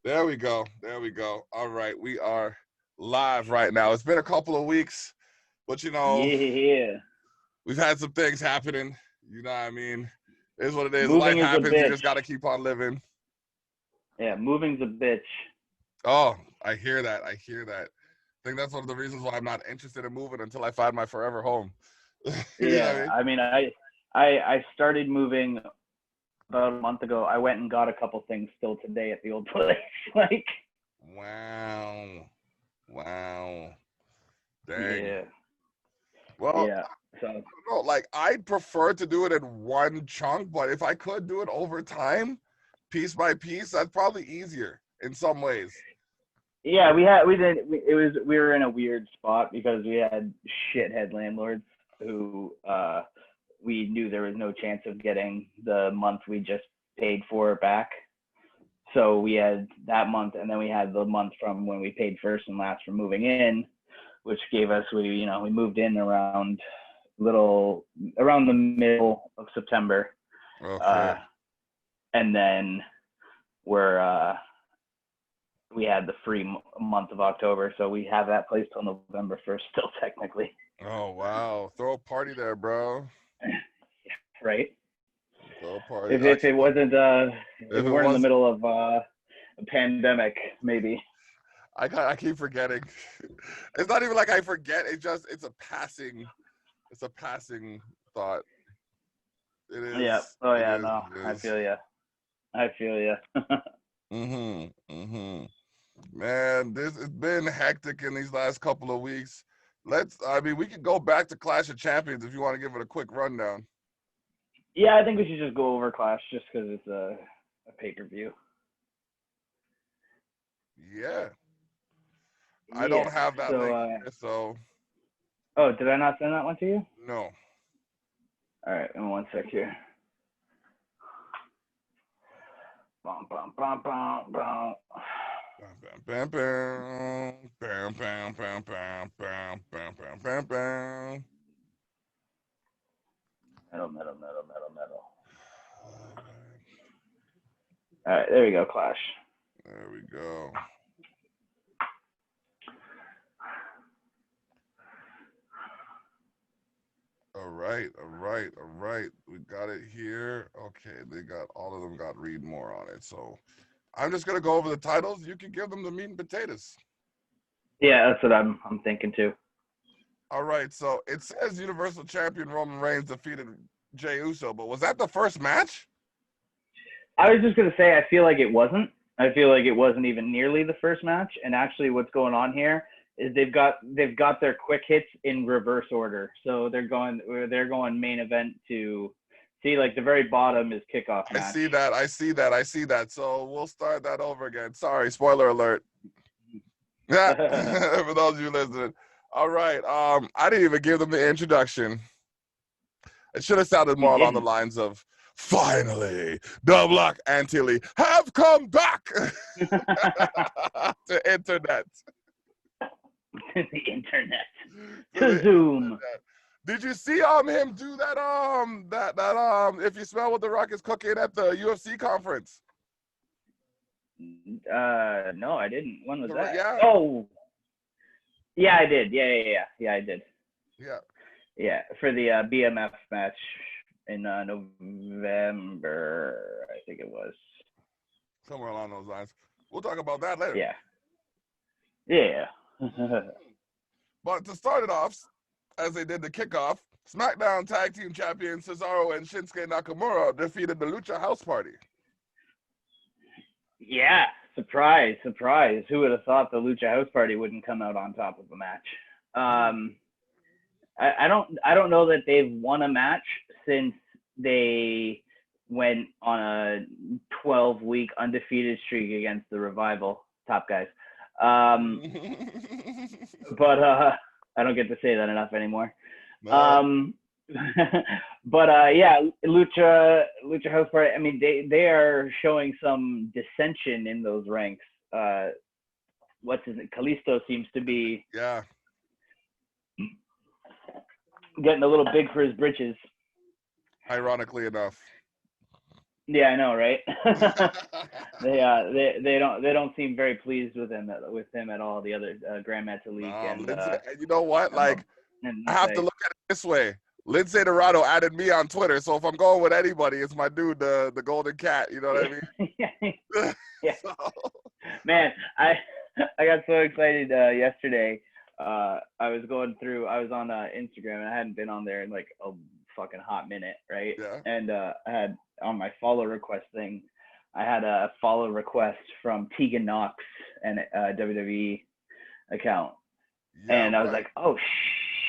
There we go. There we go. All right. We are live right now. It's been a couple of weeks, but Yeah. we've had some things happening. You know what I mean? It is what it is. Life Moving is a happens. You bitch. just got to keep on living. Yeah, moving's a bitch. Oh, I hear that. I hear that. I think that's one of the reasons why I'm not interested in moving until I find my forever home. You know what I Yeah, mean? I mean, I started moving about a month ago. I went and got a couple things still today at the old place. Like, Wow. Wow. Dang. yeah, Well, yeah. So no, like I'd prefer to do it in one chunk, but if I could do it over time, piece by piece, that's probably easier in some ways. yeah, we were in a weird spot because we had shithead landlords who we knew there was no chance of getting the month we just paid for back. So we had that month, and then we had the month from when we paid first and last for moving in, which gave us we moved in around the middle of September, Okay. uh, and then we had the free month of October, so we have that place till November 1st still technically, Oh wow. Throw a party there, bro. right? Throw a party. If it Actually, wasn't if if we it weren't in the was, middle of a pandemic, maybe. I keep forgetting. It's not even like I forget. It's a passing thought. It Yeah. is. Oh It yeah. is. No, It I is. feel you. I feel you. Mhm. Mhm. Man, this it's been hectic in these last couple of weeks. I mean, we could go back to Clash of Champions if you want to give it a quick rundown. Yeah, I think we should just go over Clash just because it's a pay-per-view. Yeah, I Yeah. don't have that So, link here, so oh, did I not send that one to you? no. All right, in one sec here. Bum, bum, bum, bum, bum. Bam, bam, bam, bam, bam, bam, bam, bam, bam, bam, bam, bam. Metal, metal, metal, metal, metal. All right, All right, there we go, Clash. there we go. All right, all right, all right. We got it here. Okay, all of them got read more on it. So I'm just gonna go over the titles. You can give them the meat and potatoes. Yeah, that's what I'm thinking too. All right, so it says Universal Champion Roman Reigns defeated Jey Uso, but was that the first match? I was just gonna say I feel like it wasn't. I feel like it wasn't even nearly the first match. And actually, what's going on here is they've got their quick hits in reverse order. So they're going main event to see, like, the very bottom is kickoff I match. see that. I see that. I see that. So we'll start that over again. Sorry, spoiler alert. Yeah, for those of you listening. All right. I didn't even give them the introduction. It should have sounded You more along the didn't. lines of finally, the Black and Thili have come back to internet. The internet. To To the Zoom. internet. Did you see him do that if you smell what the Rock is cooking at the UFC conference? No, I didn't. When was that? Yeah, Oh, yeah, I did. Yeah, I did. yeah. Yeah, for the BMF match in November, I think it was. Somewhere along those lines. We'll talk about that later. Yeah, yeah. But to start it off, as they did the kickoff, SmackDown Tag Team Champions Cesaro and Shinsuke Nakamura defeated the Lucha House Party. Yeah, surprise, surprise. Who would have thought the Lucha House Party wouldn't come out on top of the match? Um, I don't know that they've won a match since they went on a 12-week undefeated streak against the Revival top guys. Um, but I don't get to say that enough anymore. No. Um, but yeah, Lucha House Party. I mean, they are showing some dissension in those ranks. What's his name? Kalisto seems to be Yeah. getting a little big for his britches. Ironically enough. Yeah, I know, right? They don't seem very pleased with him at all. The other Grand Metalik Lindsay, and you know what? Like, and I have to look at it this way. Lindsay Dorado added me on Twitter, so if I'm going with anybody, it's my dude, the Golden Cat. You know what I mean? yeah. So, Man, I got so excited yesterday. I was on Instagram and I hadn't been on there in like a fucking hot minute, right? yeah. And I had on my follow request thing, I had a follow request from Tegan Knox and WWE account, Yeah, and I was right. like, oh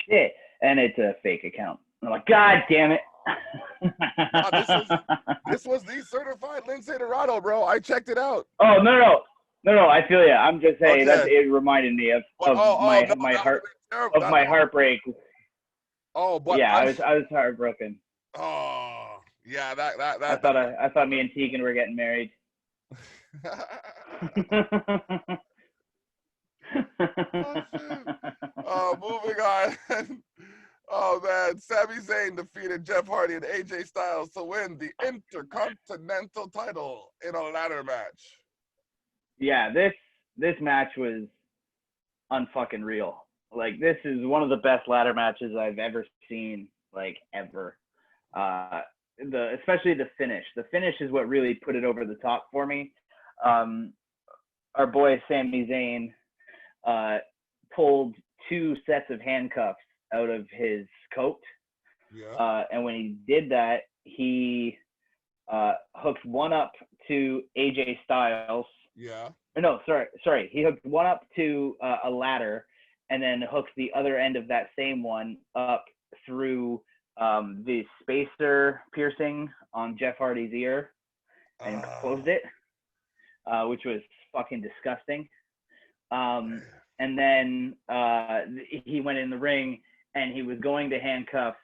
shit, and it's a fake account. I'm like, God damn it. No, this was the certified Lindsay Dorado, bro. I checked it out. Oh no, I feel you. I'm just saying that Okay. it reminded me of But, oh no, my that would have heart been terrible. of my heartbreak. Oh, but Yeah, I was heartbroken. oh yeah, I thought me and Tegan were getting married. Oh shit. Moving on. Oh man, Sami Zayn defeated Jeff Hardy and AJ Styles to win the Intercontinental title in a ladder match. Yeah, this match was unfucking real. Like, this is one of the best ladder matches I've ever seen, like, ever. Especially the finish. The finish is what really put it over the top for me. Our boy Sami Zayn pulled 2 sets of handcuffs out of his coat. Yeah. And when he did that, he hooked one up to AJ Styles. Yeah. No, sorry. He hooked one up to a ladder, and then hooked the other end of that same one up through the spacer piercing on Jeff Hardy's ear, and closed it, which was fucking disgusting. And then he went in the ring, and he was going to handcuff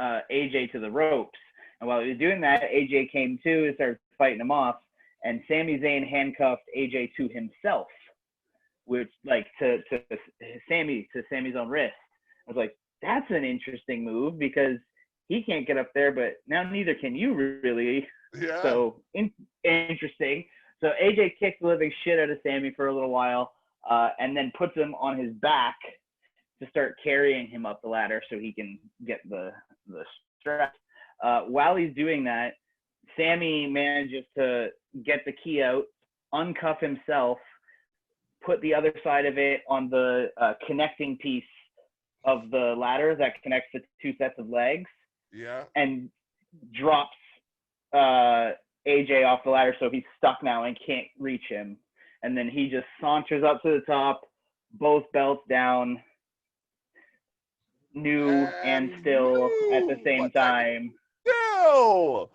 AJ to the ropes. And while he was doing that, AJ came to and started fighting him off. And Sami Zayn handcuffed AJ to himself, which, like, to Sami's own wrist. I was like, that's an interesting move, because he can't get up there, but now neither can you, really. Yeah. So interesting. So AJ kicks the living shit out of Sami for a little while, and then puts him on his back to start carrying him up the ladder so he can get the strap. While he's doing that, Sami manages to get the key out, uncuff himself, put the other side of it on the connecting piece of the ladder that connects the 2 sets of legs. Yeah. And drops AJ off the ladder, so he's stuck now and can't reach him. And then he just saunters up to the top, both belts down, new and still at the same time. No.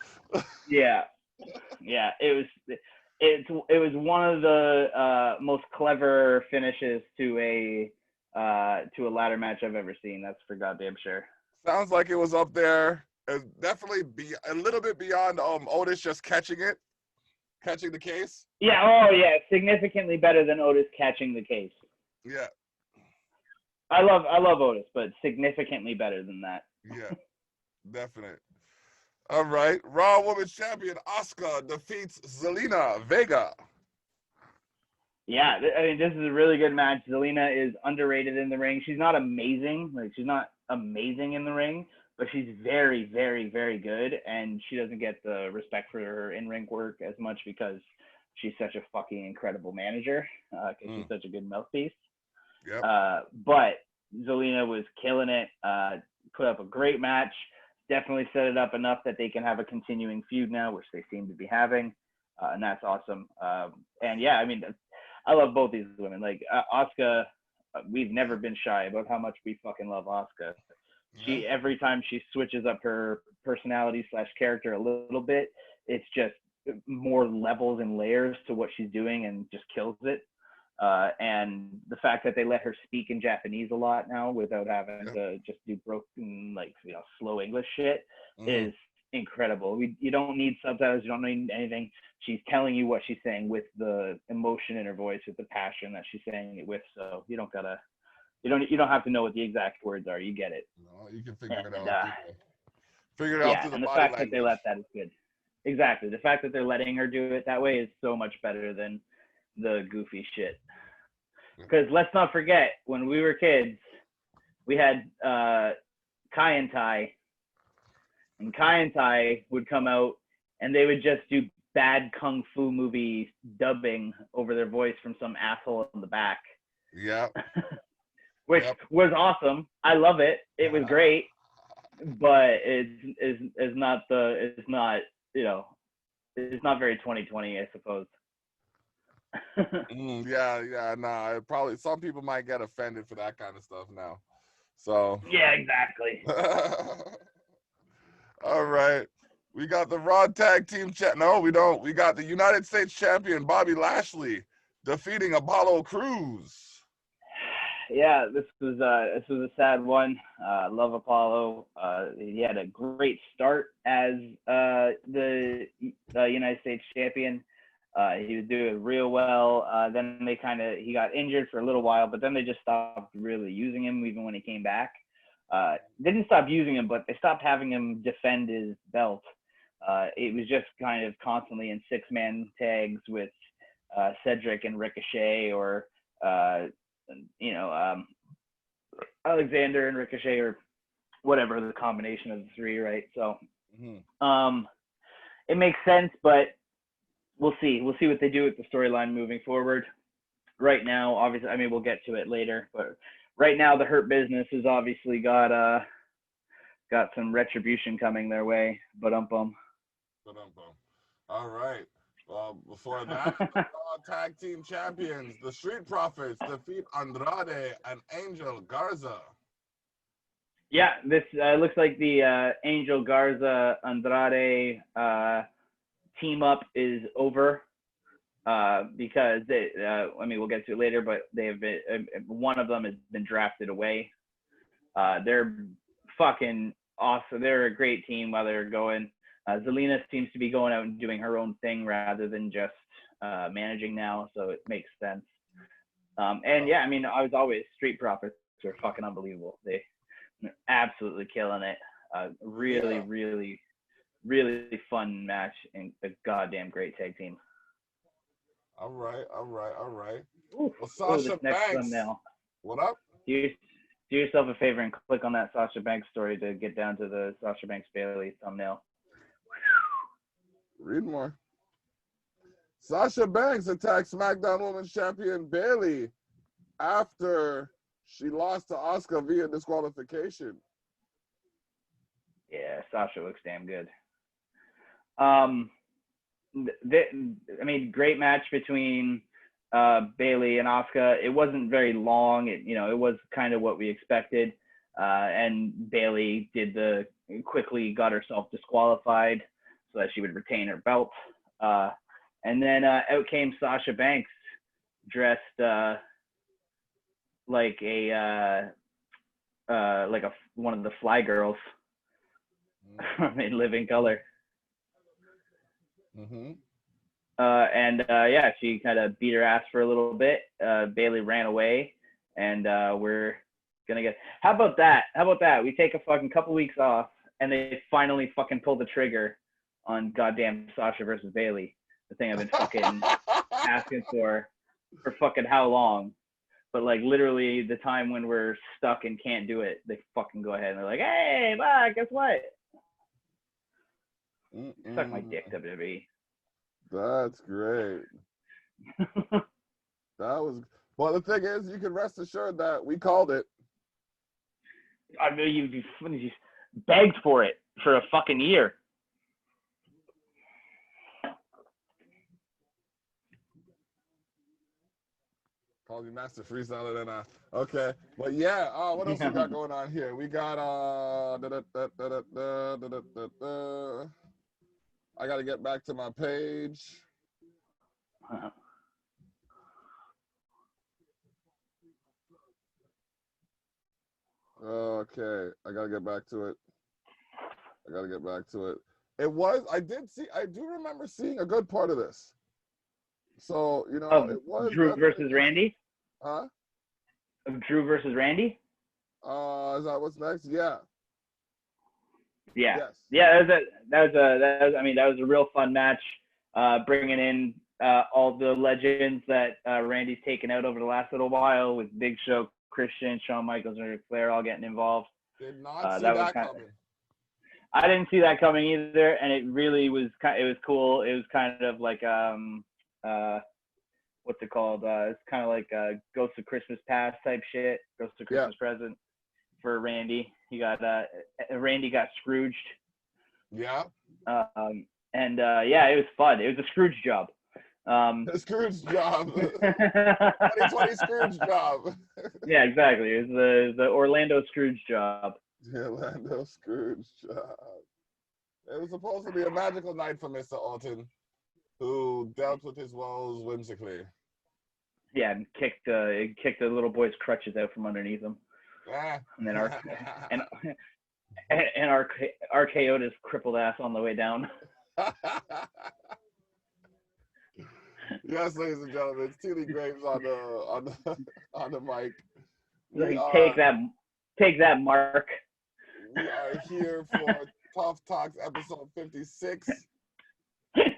Yeah. It was one of the most clever finishes to a ladder match I've ever seen. That's for goddamn sure. Sounds like it was up there. Definitely be a little bit beyond Otis just catching the case. Yeah. Oh yeah. Significantly better than Otis catching the case. Yeah. I love Otis, but significantly better than that. Yeah. Definite. All right. Raw Women's Champion Asuka defeats Zelina Vega. Yeah, I mean, this is a really good match. Zelina is underrated in the ring. She's not amazing. Like, she's not amazing in the ring, but she's very, very, very good. And she doesn't get the respect for her in-ring work as much because she's such a fucking incredible manager, because she's such a good mouthpiece. Yep. But Zelina was killing it, put up a great match. Definitely set it up enough that they can have a continuing feud now, which they seem to be having. And that's awesome. And yeah, I mean, I love both these women. Like, Asuka, we've never been shy about how much we fucking love Asuka. She, every time she switches up her personality / character a little bit, it's just more levels and layers to what she's doing and just kills it. And the fact that they let her speak in Japanese a lot now without having to just do broken, like, slow English shit is incredible. You don't need subtitles. You don't need anything. She's telling you what she's saying with the emotion in her voice, with the passion that she's saying it with. So you don't have to know what the exact words are. You get it. No, you can figure it out. Figure it out through the and the body fact language. that they let that is good. exactly. The fact that they're letting her do it that way is so much better than the goofy shit. Because let's not forget, when we were kids, we had Kai and Tai, and Kai and Tai would come out and they would just do bad kung fu movie dubbing over their voice from some asshole in the back. Yep. Which was awesome. I love it. It was great, but it's not it's not very 2020, I suppose. Yeah, nah. Probably some people might get offended for that kind of stuff now. So yeah, exactly. All right. We got the Raw Tag Team No, we don't. We got the United States Champion Bobby Lashley defeating Apollo Crews. Yeah, this was a sad one. Love Apollo. He had a great start as the United States Champion. He was doing real well. Then he got injured for a little while, but then they just stopped really using him even when he came back. Didn't stop using him, but they stopped having him defend his belt. It was just kind of constantly in 6-man tags with Cedric and Ricochet, or Alexander and Ricochet, or whatever, the combination of the three, right? So it makes sense, but we'll see what they do with the storyline moving forward. Right now, obviously, I mean, we'll get to it later, but right now the Hurt Business has obviously got some retribution coming their way. All right. Well, before that, the Tag Team Champions, the Street Profits, defeat Andrade and Angel Garza. Yeah, this looks like the Angel Garza Andrade team up is over because we'll get to it later, but one of them has been drafted away. They're fucking awesome. They're a great team while they're going. Zelina seems to be going out and doing her own thing rather than just managing now, so it makes sense. And yeah, I mean, I was always Street Profits are fucking unbelievable. They're absolutely killing it. Really fun match and a goddamn great tag team. All right. Ooh, well, Sasha Banks. Thumbnail. What up? Do yourself a favor and click on that Sasha Banks story to get down to the Sasha Banks Bailey thumbnail. Read more. Sasha Banks attacked SmackDown Women's Champion Bailey after she lost to Asuka via disqualification. Yeah, Sasha looks damn good. Great match between Bailey and Asuka. It wasn't very long. It was kind of what we expected. And Bailey quickly got herself disqualified so that she would retain her belt. And then out came Sasha Banks, dressed like one of the Fly Girls in Living Color. She kind of beat her ass for a little bit. Bailey ran away, and we're gonna get. How about that? We take a fucking couple weeks off, and they finally fucking pull the trigger on goddamn Sasha versus Bailey. The thing I've been fucking asking for fucking how long? But like literally the time when we're stuck and can't do it, they fucking go ahead and they're like, "Hey, bye, guess what? Suck my dick, WWE." That's great. Well, the thing is, you can rest assured that we called it. I know you begged for it for a fucking year. Called you Master Freestyler then. Okay. But yeah, what else we got going on here? We got I gotta get back to my page. Okay, I gotta get back to it. I do remember seeing a good part of this. So, it was Drew versus Randy? Huh? Drew versus Randy? Is that what's next? Yeah. Yeah, Yes. yeah. That was a real fun match. Bringing in all the legends that Randy's taken out over the last little while with Big Show, Christian, Shawn Michaels, and Ric Flair all getting involved. Did not see That was that kind of, coming. I didn't see that coming either, and it really was it was cool. It was kind of like what's it called? It's kind of like Ghost of Christmas Past type shit. Ghost of Christmas Present for Randy. He got Randy got Scrooged. Yeah. And yeah, it was fun. It was a Scrooge job. The Scrooge job. 2020 Scrooge job. Yeah, exactly. It was the Orlando Scrooge job. The Orlando Scrooge job. It was supposed to be a magical night for Mr. Orton, who dealt with his woes whimsically. Yeah, and kicked the little boy's crutches out from underneath him. Yeah. And then RKO'd his crippled ass on the way down. Yes, ladies and gentlemen, it's Thili Graves on the mic. Take that, Mark. We are here for Tough Talks episode 56.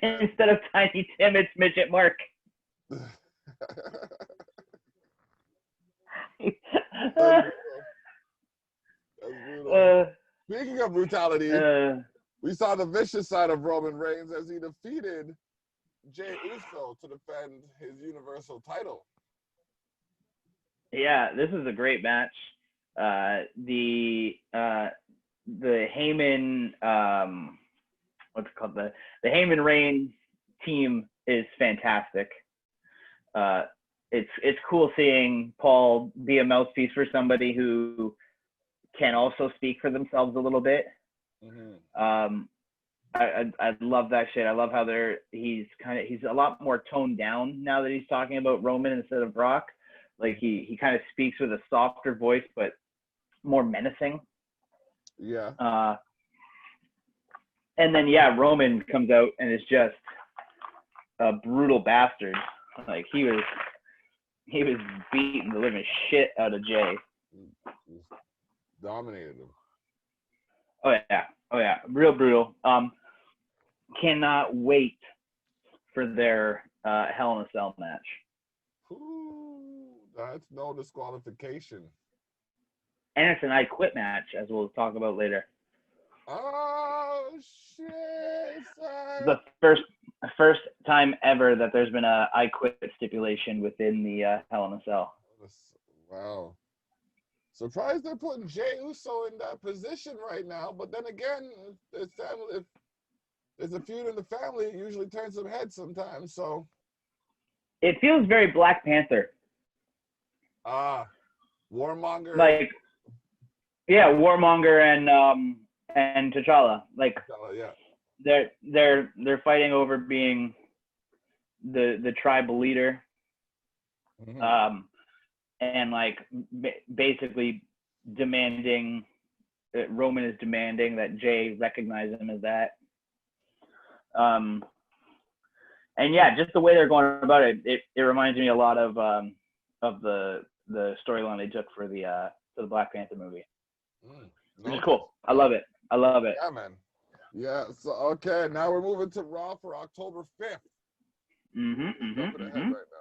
Instead of Tiny Tim, it's Midget Mark. That's brutal. Speaking of brutality, we saw the vicious side of Roman Reigns as he defeated Jey Uso to defend his Universal title. Yeah, this is a great match. The Heyman, what's it called? The Heyman Reigns team is fantastic. It's cool seeing Paul be a mouthpiece for somebody who can also speak for themselves a little bit. Mm-hmm. I love that shit. I love how he's a lot more toned down now that he's talking about Roman instead of Brock. Like he kind of speaks with a softer voice, but more menacing. Yeah. And then Roman comes out and is just a brutal bastard. Like he was beating the living shit out of Jey. Dominated him. Oh yeah, real brutal. Cannot wait for their Hell in a Cell match. Ooh, that's no disqualification. And it's an I Quit match, as we'll talk about later. Oh shit! Son. The first time ever that there's been a I Quit stipulation within the Hell in a Cell. Wow. Surprised they're putting Jey Uso in that position right now, but then again, if there's a feud in the family, it usually turns some heads sometimes. So it feels very Black Panther. Warmonger. Like, yeah, Warmonger and T'Challa. Like, yeah. They're fighting over being the tribal leader. Mm-hmm. And like basically demanding Roman is demanding that Jey recognize him as that. And yeah, just the way they're going about it, it reminds me a lot of the storyline they took for the Black Panther movie. Which is cool. I love it. Yeah, man. Yeah. So okay, now we're moving to Raw for October 5th. Jumping ahead right now.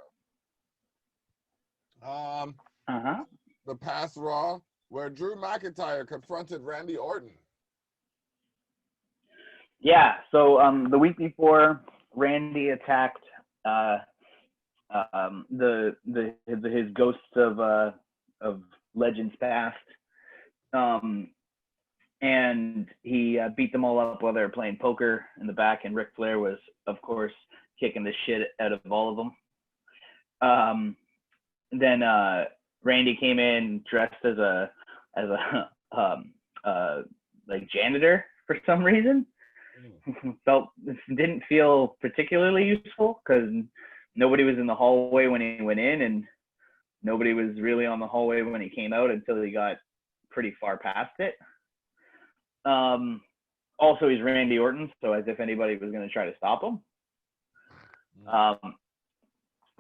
The past Raw where Drew McIntyre confronted Randy Orton. Yeah. So the week before, Randy attacked his ghosts of legends past, and he beat them all up while they were playing poker in the back, and Ric Flair was, of course, kicking the shit out of all of them. Then Randy came in dressed as a like janitor for some reason. Didn't feel particularly useful because nobody was in the hallway when he went in, and nobody was really on the hallway when he came out until he got pretty far past it. Also, he's Randy Orton, so as if anybody was going to try to stop him.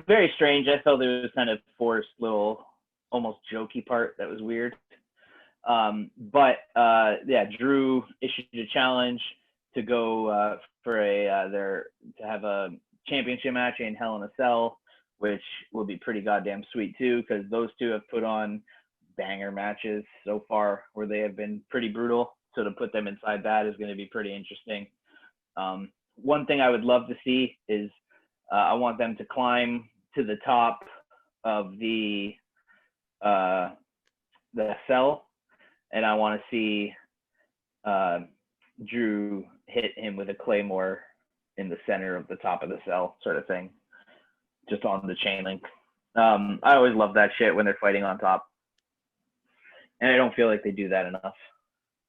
Very strange. I felt it was kind of forced, little almost jokey part that was weird. Yeah, Drew issued a challenge to go for to have a championship match in Hell in a Cell, which will be pretty goddamn sweet too, because those two have put on banger matches so far where they have been pretty brutal. So to put them inside that is going to be pretty interesting. One thing I would love to see is I want them to climb to the top of the cell, and I want to see Drew hit him with a claymore in the center of the top of the cell, sort of thing, just on the chain link. I always love that shit when they're fighting on top, and I don't feel like they do that enough.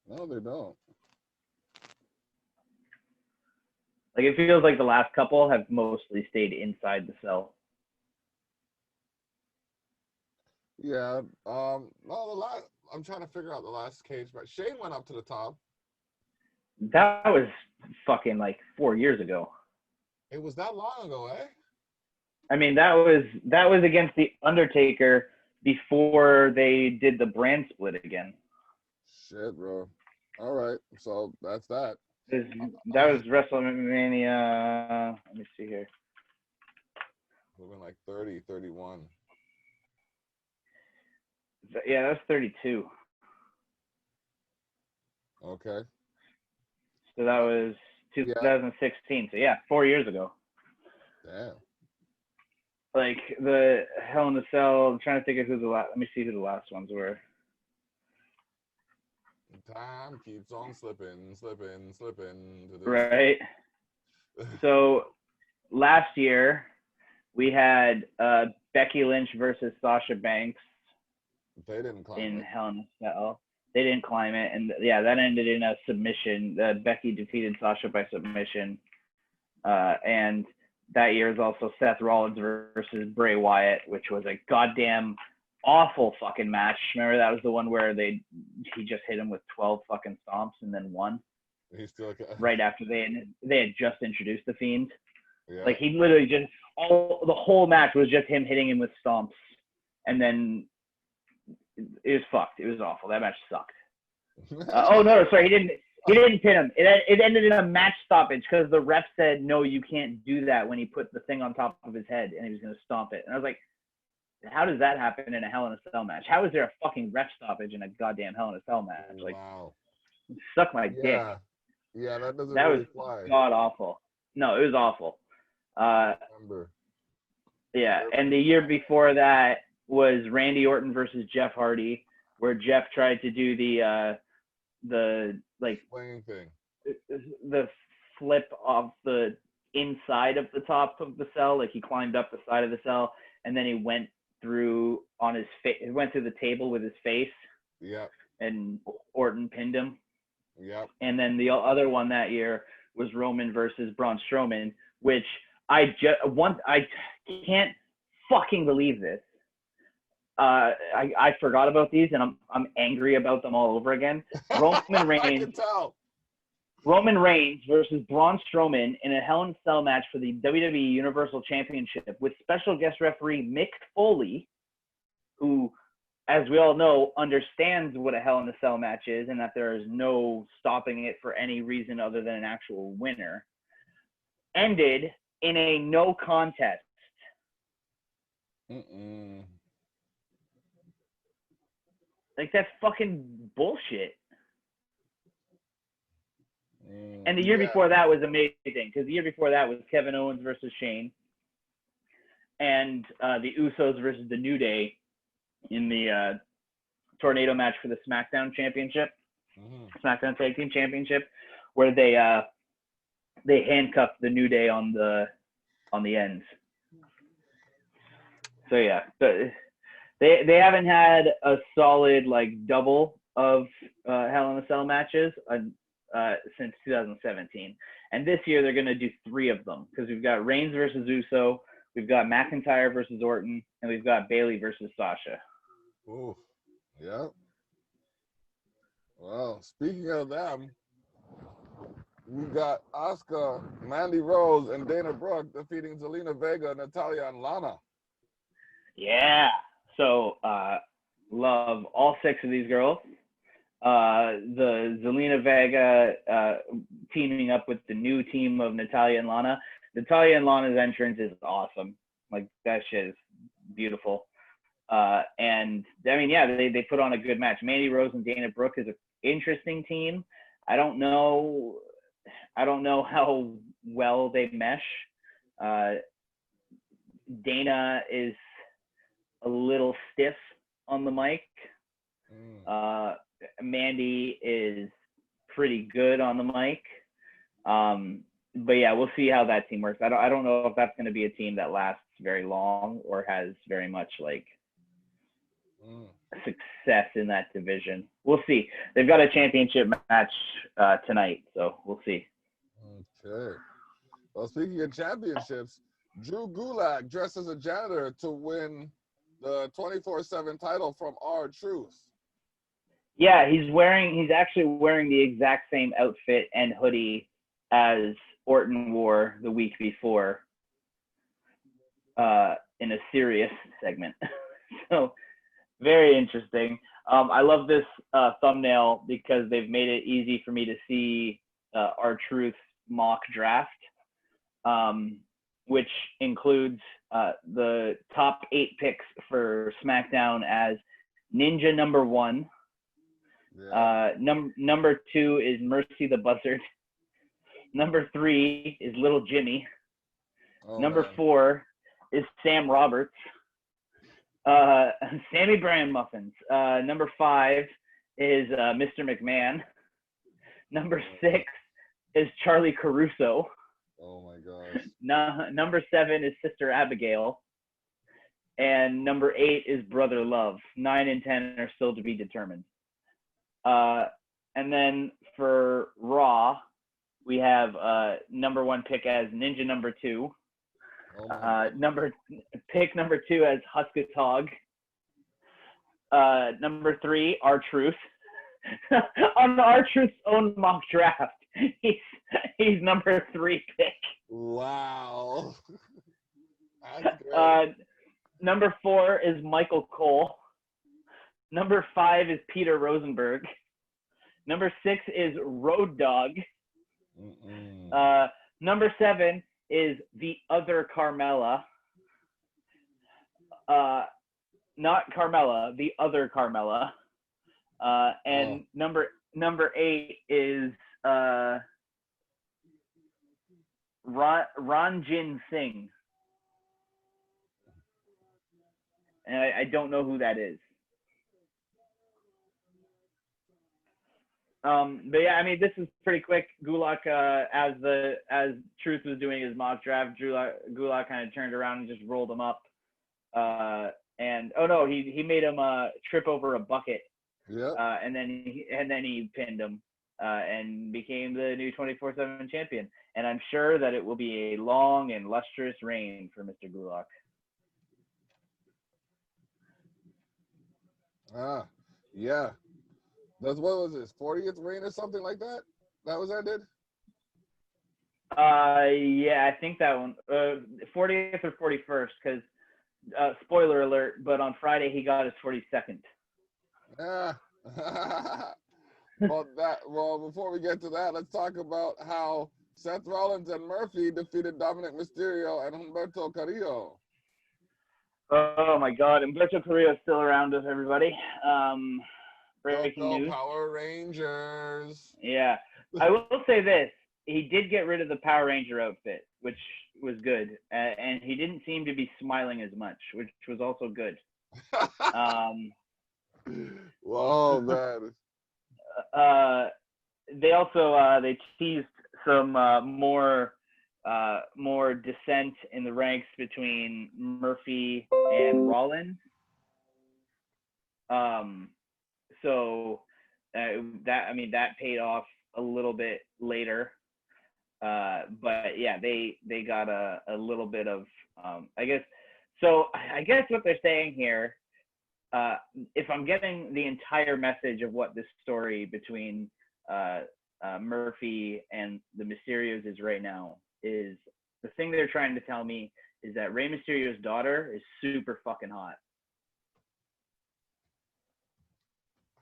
No, they don't. Like, it feels like the last couple have mostly stayed inside the cell. Yeah. No, the last. I'm trying to figure out the last cage match. Shane went up to the top. That was fucking like 4 years ago. It was that long ago, eh? I mean, that was against the Undertaker before they did the brand split again. Shit, bro. All right, so that's that. That was WrestleMania. Let me see here. We've been like 30, 31. Yeah, that was 32. Okay. So that was 2016. So yeah, 4 years ago. Damn. Like the Hell in a Cell. I'm trying to think of who the last. Let me see who the last ones were. Time keeps on slipping. Right. So last year we had Becky Lynch versus Sasha Banks. They didn't climb in it. Hell in a Cell. They didn't climb it, and yeah, that ended in a submission. Becky defeated Sasha by submission, and that year is also Seth Rollins versus Bray Wyatt, which was a goddamn awful fucking match. Remember that was the one where he just hit him with 12 fucking stomps and then won. He's still right after they had just introduced the Fiend. Yeah. Like he literally just the whole match was just him hitting him with stomps, and then it was fucked. It was awful. That match sucked. Oh no, sorry, he didn't pin him. It ended in a match stoppage because the ref said no, you can't do that when he put the thing on top of his head and he was gonna stomp it. And I was like, how does that happen in a Hell in a Cell match? How is there a fucking ref stoppage in a goddamn Hell in a Cell match? Like, wow. Suck my dick. Yeah, that doesn't That really was fly. god awful. No, it was awful. Yeah, and the year before that was Randy Orton versus Jeff Hardy, where Jeff tried to do the like swing thing, the flip off the inside of the top of the cell, like he climbed up the side of the cell, and then he went through on his face. He went through the table with his face. Yeah. And Orton pinned him. Yep. And then the other one that year was Roman versus Braun Strowman, which I can't fucking believe this. I forgot about these, and I'm angry about them all over again. Roman Reigns. I can tell. Roman Reigns versus Braun Strowman in a Hell in a Cell match for the WWE Universal Championship with special guest referee Mick Foley, who, as we all know, understands what a Hell in a Cell match is and that there is no stopping it for any reason other than an actual winner, ended in a no contest. Like, that's fucking bullshit. And the year before that was amazing, because the year before that was Kevin Owens versus Shane, and the Usos versus the New Day in the tornado match for the SmackDown Championship, SmackDown Tag Team Championship, where they handcuffed the New Day on the ends. So yeah, they haven't had a solid like double of Hell in a Cell matches since 2017, and this year they're gonna do 3 of them because we've got Reigns versus Uso, we've got McIntyre versus Orton, and we've got Bayley versus Sasha. Ooh, yeah. Well, speaking of them, we got Asuka, Mandy Rose, and Dana Brooke defeating Zelina Vega, Natalya, and Lana. Yeah. So love all 6 of these girls. the Zelina Vega teaming up with the new team of Natalya and Lana. Natalya and Lana's entrance is awesome. Like, that shit is beautiful. And I mean, yeah, they put on a good match. Mandy Rose and Dana Brooke is an interesting team. I don't know how well they mesh. Dana is a little stiff on the mic. Mandy is pretty good on the mic. But yeah, we'll see how that team works. I don't know if that's going to be a team that lasts very long or has very much like success in that division. We'll see. They've got a championship match tonight, so we'll see. Okay. Well, speaking of championships, Drew Gulak dressed as a janitor to win the 24/7 title from R-Truth. Yeah, he's actually wearing the exact same outfit and hoodie as Orton wore the week before in a serious segment. So very interesting. I love this thumbnail because they've made it easy for me to see R-Truth mock draft, which includes the top 8 picks for SmackDown as Ninja number 1. Yeah. Number 2 is Mercy the Buzzard. Number 3 is Little Jimmy. Number 4 is Sam Roberts. Sammy Brand Muffins. Number 5 is Mr. McMahon. Number 6 is Charlie Caruso. Oh my gosh. Number 7 is Sister Abigail. And number 8 is Brother Love. 9 and 10 are still to be determined. And then for Raw, we have number 1 pick as Ninja number 2. Pick number 2 as Huskus Hog. Number 3, R-Truth. On R-Truth's own mock draft, he's number 3 pick. Wow. That's great. Number 4 is Michael Cole. Number 5 is Peter Rosenberg. Number 6 is Road Dogg. Number 7 is the other Carmella. Not Carmella, the other Carmella. And number 8 is Ranjin Singh. And I don't know who that is. But yeah, I mean, this is pretty quick. Gulak, as Truth was doing his mock draft, Gulak kind of turned around and just rolled him up. And oh no, he made him trip over a bucket. Yeah. And then he pinned him and became the new 24/7 champion. And I'm sure that it will be a long and lustrous reign for Mr. Gulak. Yeah. That's, what was his 40th reign or something like that? That was ended? Yeah, I think that one. 40th or 41st, because spoiler alert, but on Friday he got his 42nd. Yeah. Well, before we get to that, let's talk about how Seth Rollins and Murphy defeated Dominic Mysterio and Humberto Carrillo. Oh my God, Humberto Carrillo is still around us, everybody. Breaking news. Power Rangers. Yeah, I will say this: he did get rid of the Power Ranger outfit, which was good, and he didn't seem to be smiling as much, which was also good. Whoa, man. They also they teased some more dissent in the ranks between Murphy and Rollins. So that paid off a little bit later. But yeah, they got a little bit of I guess what they're saying here, if I'm getting the entire message of what this story between Murphy and the Mysterios is right now, is the thing they're trying to tell me is that Rey Mysterio's daughter is super fucking hot.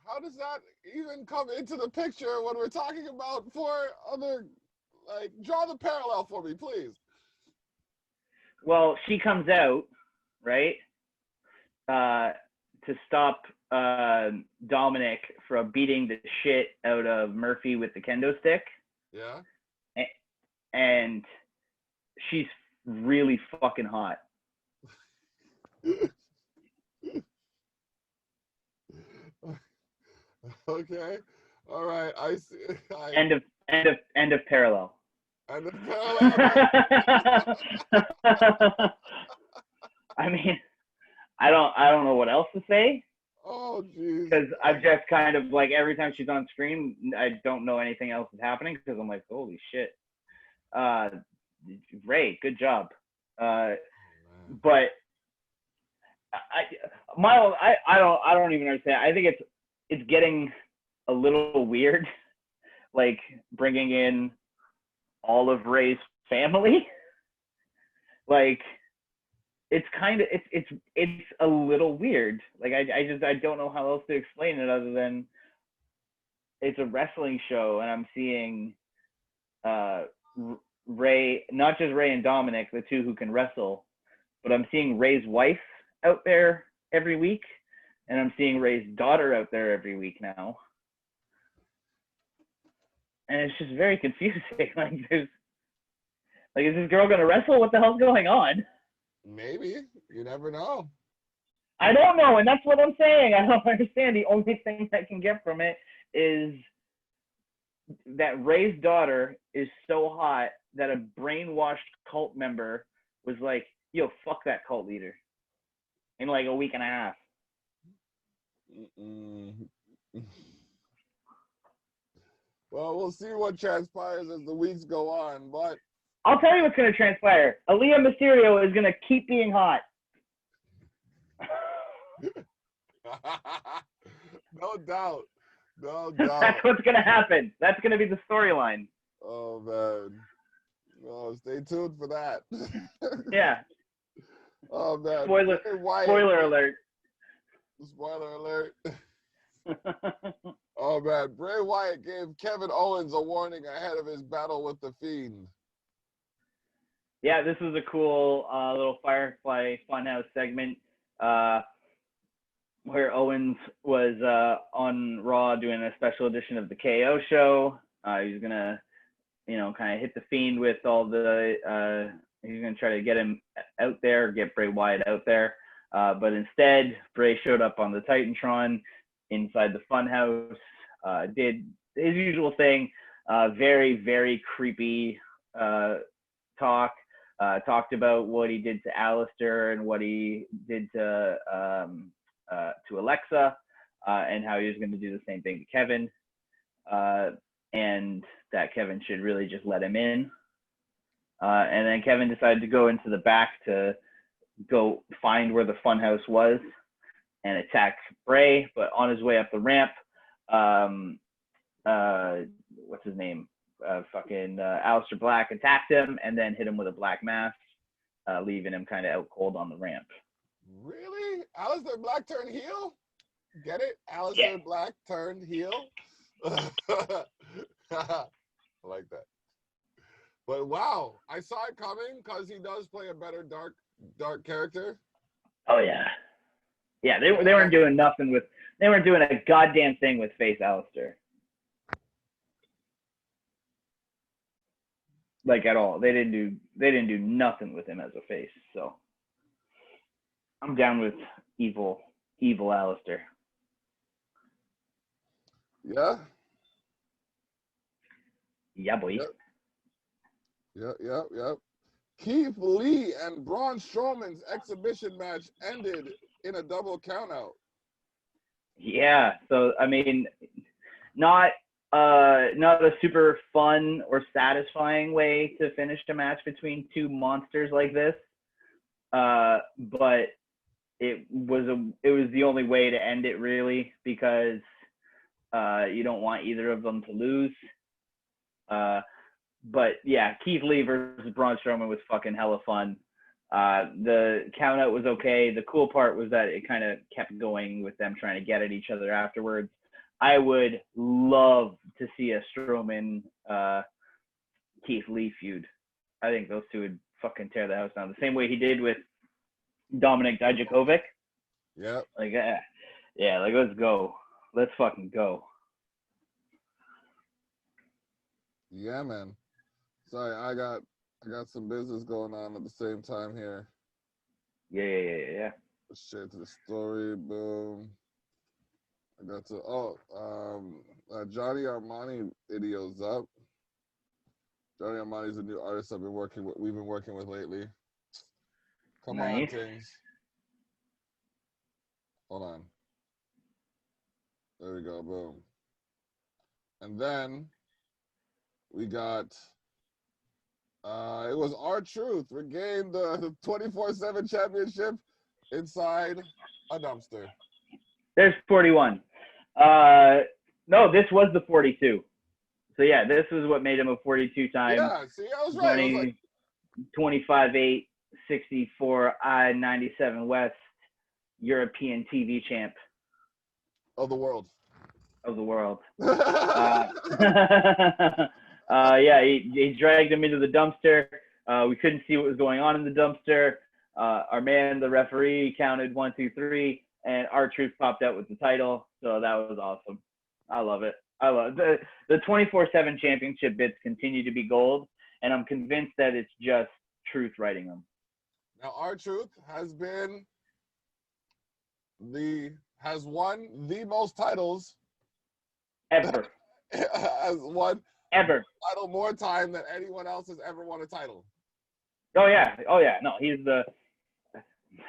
how does that even come into the picture when we're talking about four other, like, draw the parallel for me, please. Well, she comes out, right, to stop Dominic from beating the shit out of Murphy with the kendo stick. Yeah. And she's really fucking hot. Okay. All right. I see. End of parallel. And the parallel. I mean, I don't know what else to say. Oh, jeez. Because I've just kind of like every time she's on screen, I don't know anything else is happening because I'm like, holy shit. Ray, good job. But I don't even understand. I think it's getting a little weird, like bringing in all of Ray's family. Like it's kind of it's a little weird. Like I don't know how else to explain it other than it's a wrestling show and I'm seeing Ray, not just Ray and Dominic, the two who can wrestle, but I'm seeing Ray's wife out there every week, and I'm seeing Ray's daughter out there every week now. And it's just very confusing. Is this girl gonna wrestle? What the hell's going on? Maybe. You never know. I don't know, and that's what I'm saying. I don't understand. The only thing I can get from it is that Ray's daughter is so hot that a brainwashed cult member was like, yo, fuck that cult leader in like a week and a half. Well, we'll see what transpires as the weeks go on, but I'll tell you what's going to transpire. Aaliyah Mysterio is going to keep being hot. No doubt. No doubt. That's what's going to happen. That's going to be the storyline. Oh, man. Oh, stay tuned for that. Yeah. Oh, man. Spoiler alert. Spoiler alert. Oh, man. Bray Wyatt gave Kevin Owens a warning ahead of his battle with The Fiend. Yeah, this was a cool little Firefly Funhouse segment where Owens was on Raw doing a special edition of the KO show. He was going to, kind of hit the Fiend with all the, he's going to try to get him out there, get Bray Wyatt out there. But instead, Bray showed up on the Titantron inside the Funhouse, did his usual thing, very, very creepy talk. Talked about what he did to Alistair and what he did to Alexa, and how he was going to do the same thing to Kevin, and that Kevin should really just let him in. And then Kevin decided to go into the back to go find where the Funhouse was and attack Bray. But on his way up the ramp, what's his name? Aleister Black attacked him and then hit him with a black mass, leaving him kind of out cold on the ramp. Really? Aleister Black turned heel? Get it? Aleister Black turned heel? I like that. But wow, I saw it coming because he does play a better dark character. Oh yeah. Yeah, they weren't doing nothing with, they weren't doing a goddamn thing with face Aleister. Like at all. They didn't do nothing with him as a face. So I'm down with evil Aleister. Yeah. Yeah, boy. Yep. Keith Lee and Braun Strowman's exhibition match ended in a double countout. Yeah. So I mean, not a super fun or satisfying way to finish a match between two monsters like this, but it was the only way to end it, really, because you don't want either of them to lose. But yeah, Keith Lee versus Braun Strowman was fucking hella fun. The countout was okay. The cool part was that it kind of kept going with them trying to get at each other afterwards. I would love to see a Strowman Keith Lee feud. I think those two would fucking tear the house down. The same way he did with Dominic Dijakovic. Yep. Like, yeah, like let's go. Let's fucking go. Yeah, man. Sorry, I got some business going on at the same time here. Yeah. Share to the story, boom. I got to Johnny Armani video's up. Johnny Armani's a new artist we've been working with lately. Come on, Nice. things. Hold on. There we go, boom. And then we got it was R-Truth regained the 24/7 championship inside a dumpster. There's 41. No, this was the 42. So yeah, this was what made him a 42-time. Yeah, see, I was right. 20, I was like 25-8, 64 I-97 West European TV champ of the world. of the world. Yeah, he dragged him into the dumpster. We couldn't see what was going on in the dumpster. Our man, the referee, counted 1, 2, 3, and R-Truth popped out with the title. So that was awesome. I love it. I love it. The 24/7 championship bits continue to be gold, and I'm convinced that it's just Truth writing them. Now R-Truth has won the most titles Ever. has won Ever. title more time than anyone else has ever won a title. Oh yeah. No, he's the.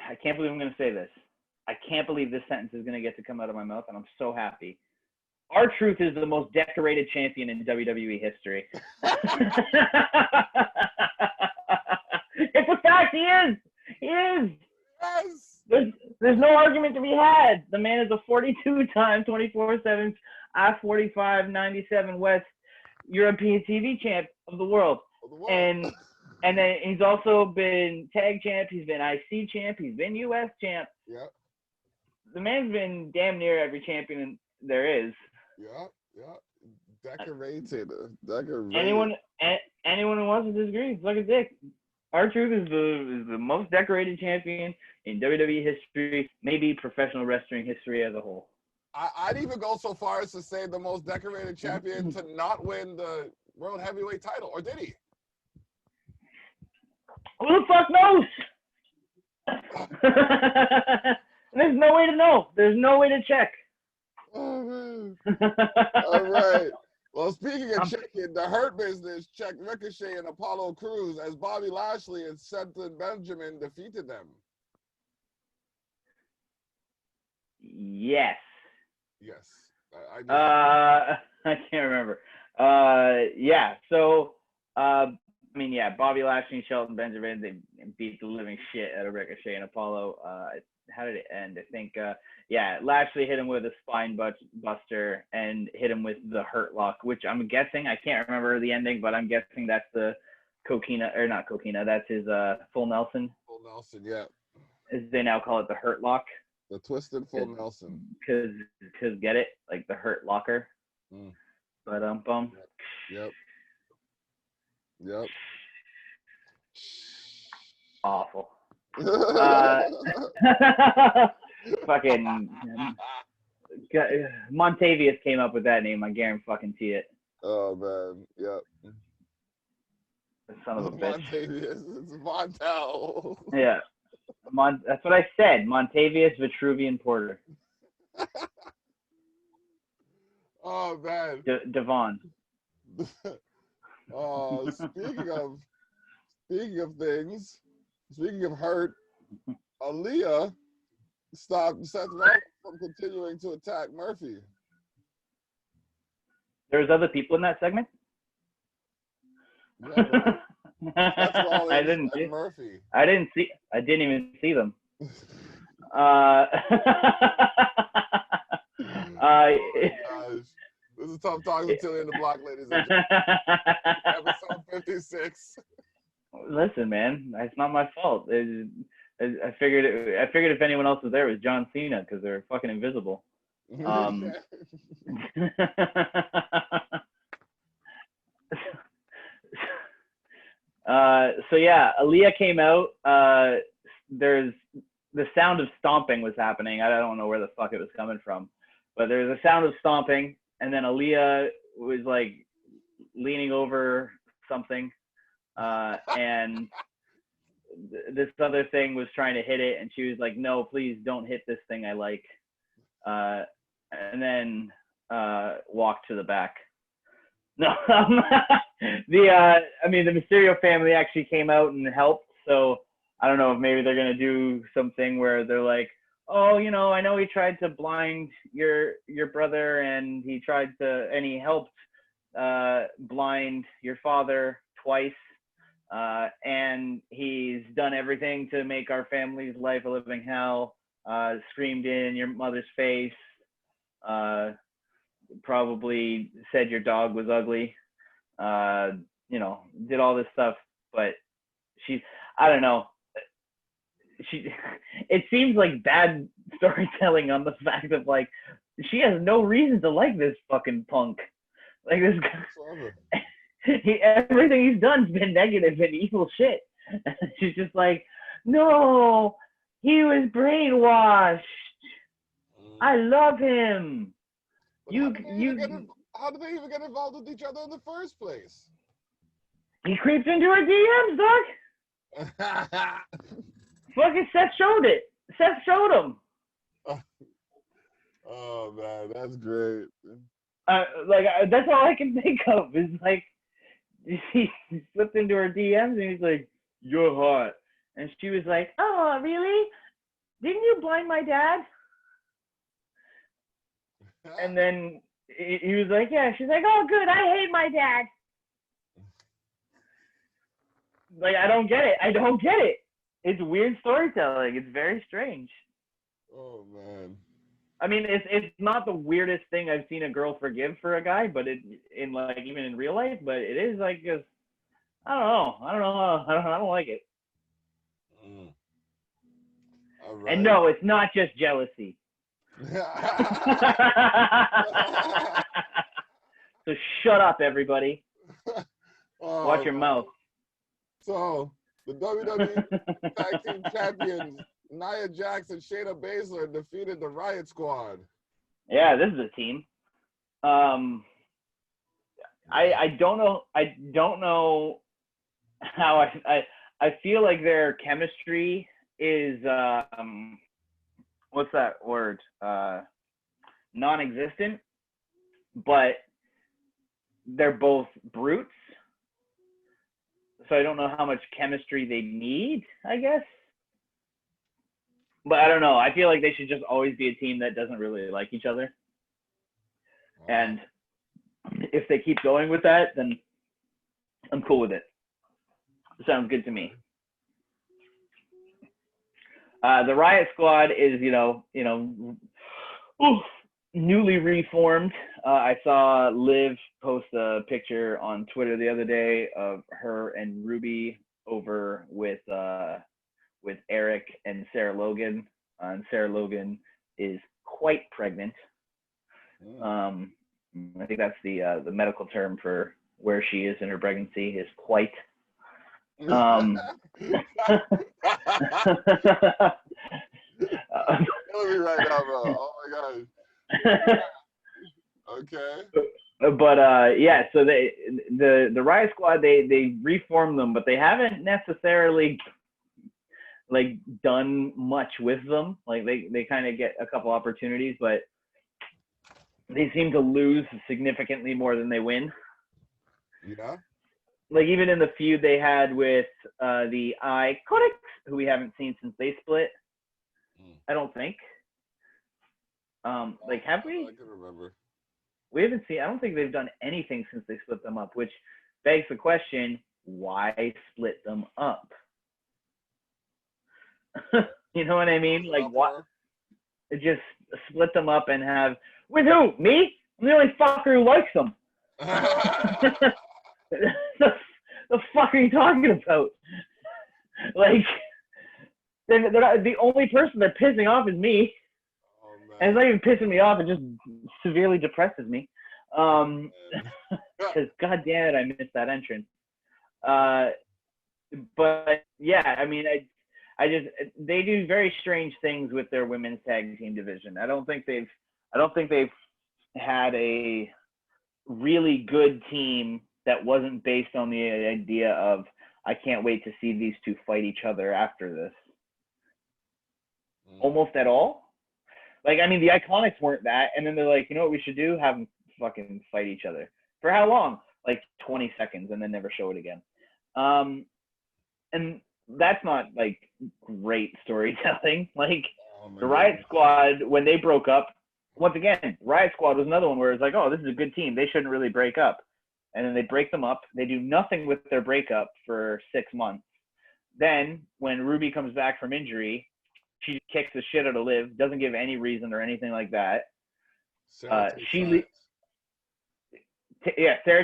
I can't believe I'm going to say this. I can't believe this sentence is going to get to come out of my mouth, and I'm so happy. R-Truth is the most decorated champion in WWE history. It's a fact. He is. He is. Yes. There's no argument to be had. The man is a 42-time 24/7 I-45 97 West European TV champ of the world. And then he's also been tag champ. He's been IC champ. He's been US champ. Yeah. The man's been damn near every champion there is. Yeah. Decorated. Anyone who wants to disagree, suck a dick. R-Truth is the most decorated champion in WWE history, maybe professional wrestling history as a whole. I'd even go so far as to say the most decorated champion to not win the World Heavyweight title, or did he? Who the fuck knows? There's no way to know. There's no way to check. Oh, man. All right. Well, speaking of checking, the Hurt Business checked Ricochet and Apollo Crews as Bobby Lashley and Shelton Benjamin defeated them. Yes. Yes. I can't remember. Yeah. So, Bobby Lashley and Shelton Benjamin, they beat the living shit out of Ricochet and Apollo. How did it end? I think, Lashley hit him with a spine buster and hit him with the Hurt Lock, which I'm guessing, I can't remember the ending, but I'm guessing that's the not Coquina, that's his Full Nelson. Full Nelson, yeah. As they now call it, the Hurt Lock. The Twisted Full Nelson. Because get it? Like the Hurt Locker. But Yep. Awful. Fucking Montavious came up with that name. I guarantee it. Oh man, yep. Son of a bitch. Montavious, it's Montel. Yeah, that's what I said. Montavious Vitruvian Porter. Oh man. Devon. Speaking of things, speaking of hurt, Aaliyah stopped Seth Rollins from continuing to attack Murphy. There's other people in that segment? Yeah, Seth Rollins I didn't and Murphy. I didn't even see them. This is Tough Talks with Thili and the Block, ladies and gentlemen. Episode 56. Listen, man, it's not my fault. I figured if anyone else was there, it was John Cena because they're fucking invisible. Um, so yeah, Aaliyah came out. There's the sound of stomping was happening. I don't know where the fuck it was coming from, but there's a sound of stomping, and then Aaliyah was like leaning over something, and this other thing was trying to hit it, and she was like, "No, please don't hit this thing I like," and then walked to the back. No, the Mysterio family actually came out and helped. So I don't know if maybe they're gonna do something where they're like, oh, I know he tried to blind your brother, and he helped blind your father twice, and he's done everything to make our family's life a living hell. Screamed in your mother's face. Probably said your dog was ugly, did all this stuff, but I don't know. It seems like bad storytelling on the fact of like, she has no reason to like this fucking punk. Like this guy, everything he's done's been negative and evil shit. She's just like, no, he was brainwashed. I love him. How did they even get involved with each other in the first place? He creeped into her DMs, dog. Fucking Seth showed it. Seth showed him. Oh man, that's great. That's all I can think of is like, he slipped into her DMs and he's like, "You're hot," and she was like, "Oh, really? Didn't you blind my dad?" And then he was like, "Yeah." She's like, "Oh, good. I hate my dad." Like, I don't get it. It's weird storytelling. It's very strange. Oh man. I mean, it's not the weirdest thing I've seen a girl forgive for a guy, but even in real life, but it is like just, I don't like it. All right. And no, it's not just jealousy. So shut up, everybody. Watch your mouth. So the WWE Tag Team Champions Nia Jax and Shayna Baszler defeated the Riot Squad. Yeah, this is a team. I don't know how I feel like their chemistry is what's that word? Non-existent, but they're both brutes. So I don't know how much chemistry they need, I guess. But I don't know. I feel like they should just always be a team that doesn't really like each other. And if they keep going with that, then I'm cool with it. Sounds good to me. The Riot Squad is, newly reformed. I saw Liv post a picture on Twitter the other day of her and Ruby over with Eric and Sarah Logan. And Sarah Logan is quite pregnant. I think that's the medical term for where she is in her pregnancy is quite. Killing me right now, bro. Oh my gosh. Okay. But yeah, so the Riot Squad they reformed them, but they haven't necessarily like done much with them. Like they kind of get a couple opportunities, but they seem to lose significantly more than they win. Yeah. Like even in the feud they had with the Iconics, who we haven't seen since they split. I don't think. Like have we? I can remember. We haven't seen. I don't think they've done anything since they split them up, which begs the question: why split them up? You know what I mean? Like what? Just split them up and have with who? Me? I'm the only fucker who likes them. The fuck are you talking about? Like, they're not, the only person they're pissing off is me. Oh And it's not even pissing me off. It just severely depresses me. Man. Because God damn it, I missed that entrance. But yeah, I mean, I just they do very strange things with their women's tag team division. I don't think they've had a really good team that wasn't based on the idea of I can't wait to see these two fight each other after this. Almost at all. Like, I mean, the Iconics weren't that, and then they're like, you know what we should do? Have them fucking fight each other. For how long? Like 20 seconds, and then never show it again. And that's not like great storytelling. Like the Riot Squad, when they broke up, once again, Riot Squad was another one where it's like, oh, this is a good team. They shouldn't really break up. And then they break them up. They do nothing with their breakup for 6 months. Then when Ruby comes back from injury, she kicks the shit out of Liv, doesn't give any reason or anything like that. Sarah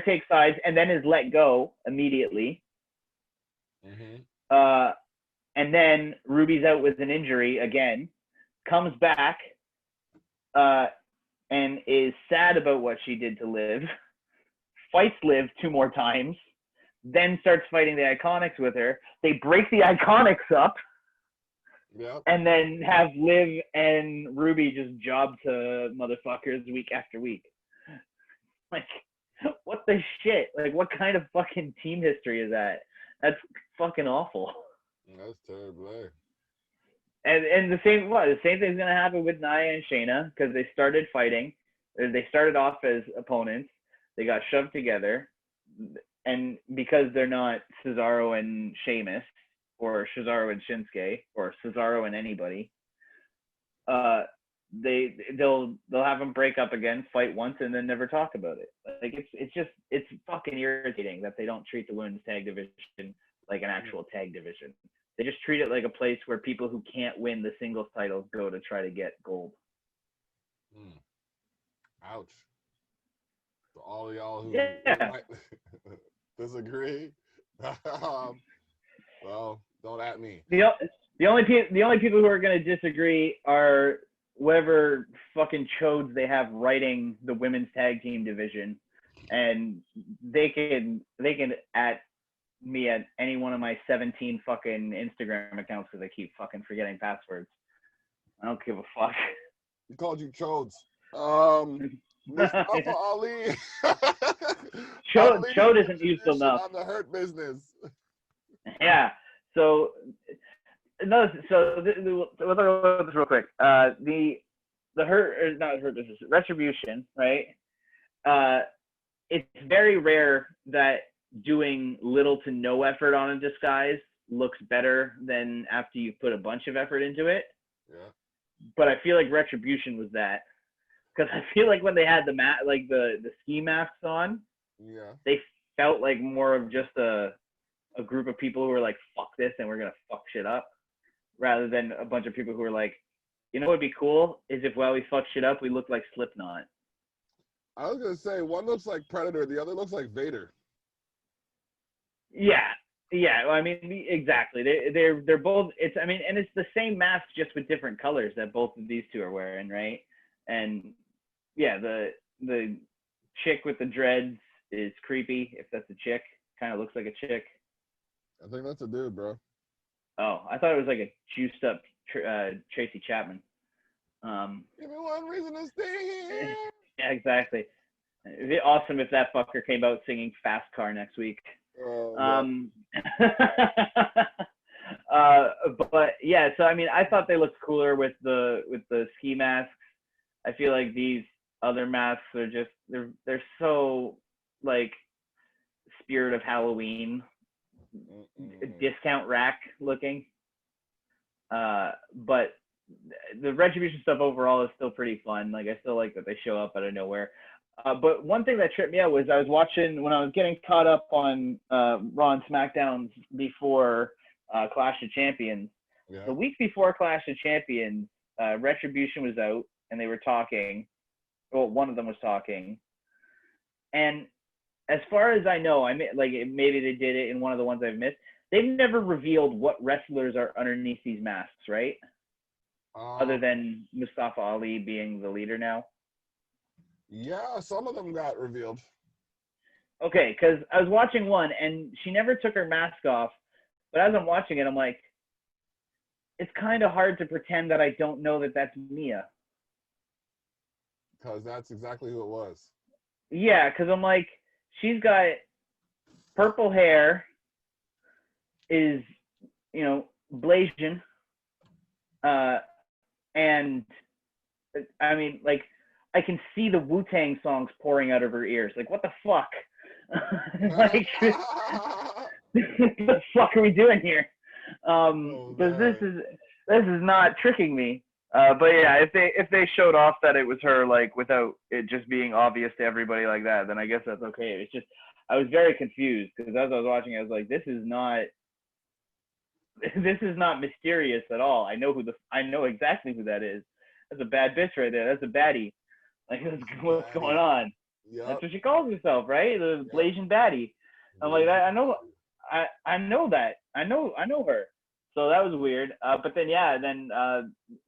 takes sides and then is let go immediately. And then Ruby's out with an injury again, comes back, and is sad about what she did to Liv, fights Liv 2 more times, then starts fighting the Iconics with her. They break the Iconics up. Yep. And then have Liv and Ruby just job to motherfuckers week after week. Like, what the shit? Like, what kind of fucking team history is that? That's fucking awful. That's terrible. And the same thing's gonna happen with Nia and Shayna because they started fighting. They started off as opponents. They got shoved together, and because they're not Cesaro and Sheamus, or Cesaro and Shinsuke, or Cesaro and anybody, they'll have them break up again, fight once, and then never talk about it. Like it's fucking irritating that they don't treat the women's tag division like an actual tag division. They just treat it like a place where people who can't win the singles titles go to try to get gold. Ouch. For all of y'all who might disagree, well, don't at me. The only people who are going to disagree are whatever fucking chodes they have writing the women's tag team division, and they can at me at any one of my 17 fucking Instagram accounts because I keep fucking forgetting passwords. I don't give a fuck. He called you chodes. Mustafa Ali. Chode isn't used enough. On the Hurt Business. Yeah. So no. So we'll talk about this real quick. The Hurt, not Hurt Business, Retribution, right? It's very rare that doing little to no effort on a disguise looks better than after you put a bunch of effort into it. Yeah. But I feel like Retribution was that. Because I feel like when they had the ski masks on, they felt like more of just a group of people who were like, fuck this and we're going to fuck shit up, rather than a bunch of people who were like, you know what would be cool is if while we fuck shit up, we look like Slipknot. I was going to say, one looks like Predator, the other looks like Vader. Yeah. I mean, exactly. They're both, and it's the same mask just with different colors that both of these two are wearing, right? And yeah, the chick with the dreads is creepy. If that's a chick, kind of looks like a chick. I think that's a dude, bro. Oh, I thought it was like a juiced up Tracy Chapman. Give me one reason to stay here. Yeah, exactly. It'd be awesome if that fucker came out singing Fast Car next week. But yeah, so I mean, I thought they looked cooler with the ski masks. I feel like these other masks are just they're so like Spirit of Halloween, discount rack looking. But the Retribution stuff overall is still pretty fun. Like I still like that they show up out of nowhere. But one thing that tripped me out was I was watching when I was getting caught up on Raw and SmackDown before Clash of Champions. Yeah. The week before Clash of Champions, Retribution was out and they were talking. Well, one of them was talking. And as far as I know, maybe they did it in one of the ones I've missed. They've never revealed what wrestlers are underneath these masks, right? other Um, than Mustafa Ali being the leader now? yeah, some of them got revealed. Okay, because I was watching one and she never took her mask off, but as I'm watching it, I'm like, it's kind of hard to pretend that I don't know that that's Mia. Because that's exactly who it was. Yeah, because I'm like, she's got purple hair, is, Blasian, uh, and I mean, like, I can see the Wu-Tang songs pouring out of her ears. Like, what the fuck? Like, what the fuck are we doing here? Oh Because man. this is not tricking me. But yeah, if they showed off that it was her, like, without it just being obvious to everybody like that, then I guess that's okay. It's just I was very confused because as I was watching, I was like, this is not this is not mysterious at all. I know exactly who that is. That's a bad bitch right there. That's a baddie. Like, what's going Baddie. on? That's Yep. what she calls herself, right? The Yep. Blasian baddie. I'm like, Blazing I know, Baddie. I know that. I know her. So that was weird. But then yeah, then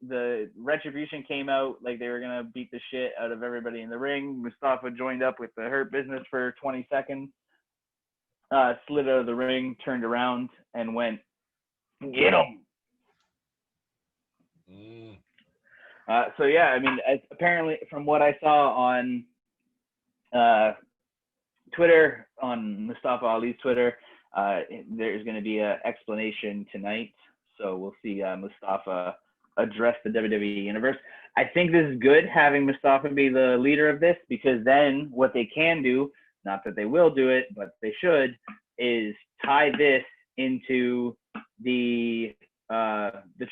the Retribution came out like they were gonna beat the shit out of everybody in the ring. Mustafa joined up with the Hurt Business for 20 seconds, slid out of the ring, turned around, and went, "Get him." Mm. So yeah, I mean, apparently from what I saw on uh, Twitter, on Mustafa Ali's Twitter, there's going to be an explanation tonight. So we'll see Mustafa address the WWE Universe. I think this is good having Mustafa be the leader of this, because then what they can do, not that they will do it, but they should, is tie this into the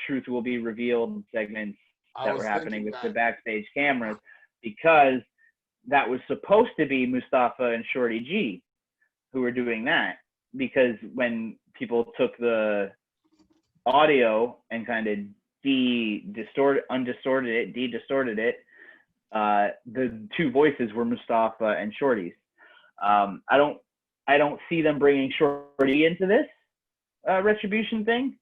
truth will be revealed segments I that were was happening thinking with the that. backstage cameras, because that was supposed to be Mustafa and Shorty G who were doing that, because when people took the audio and kind of de-distorted it, the two voices were Mustafa and Shorty's. I don't see them bringing Shorty into this Retribution thing,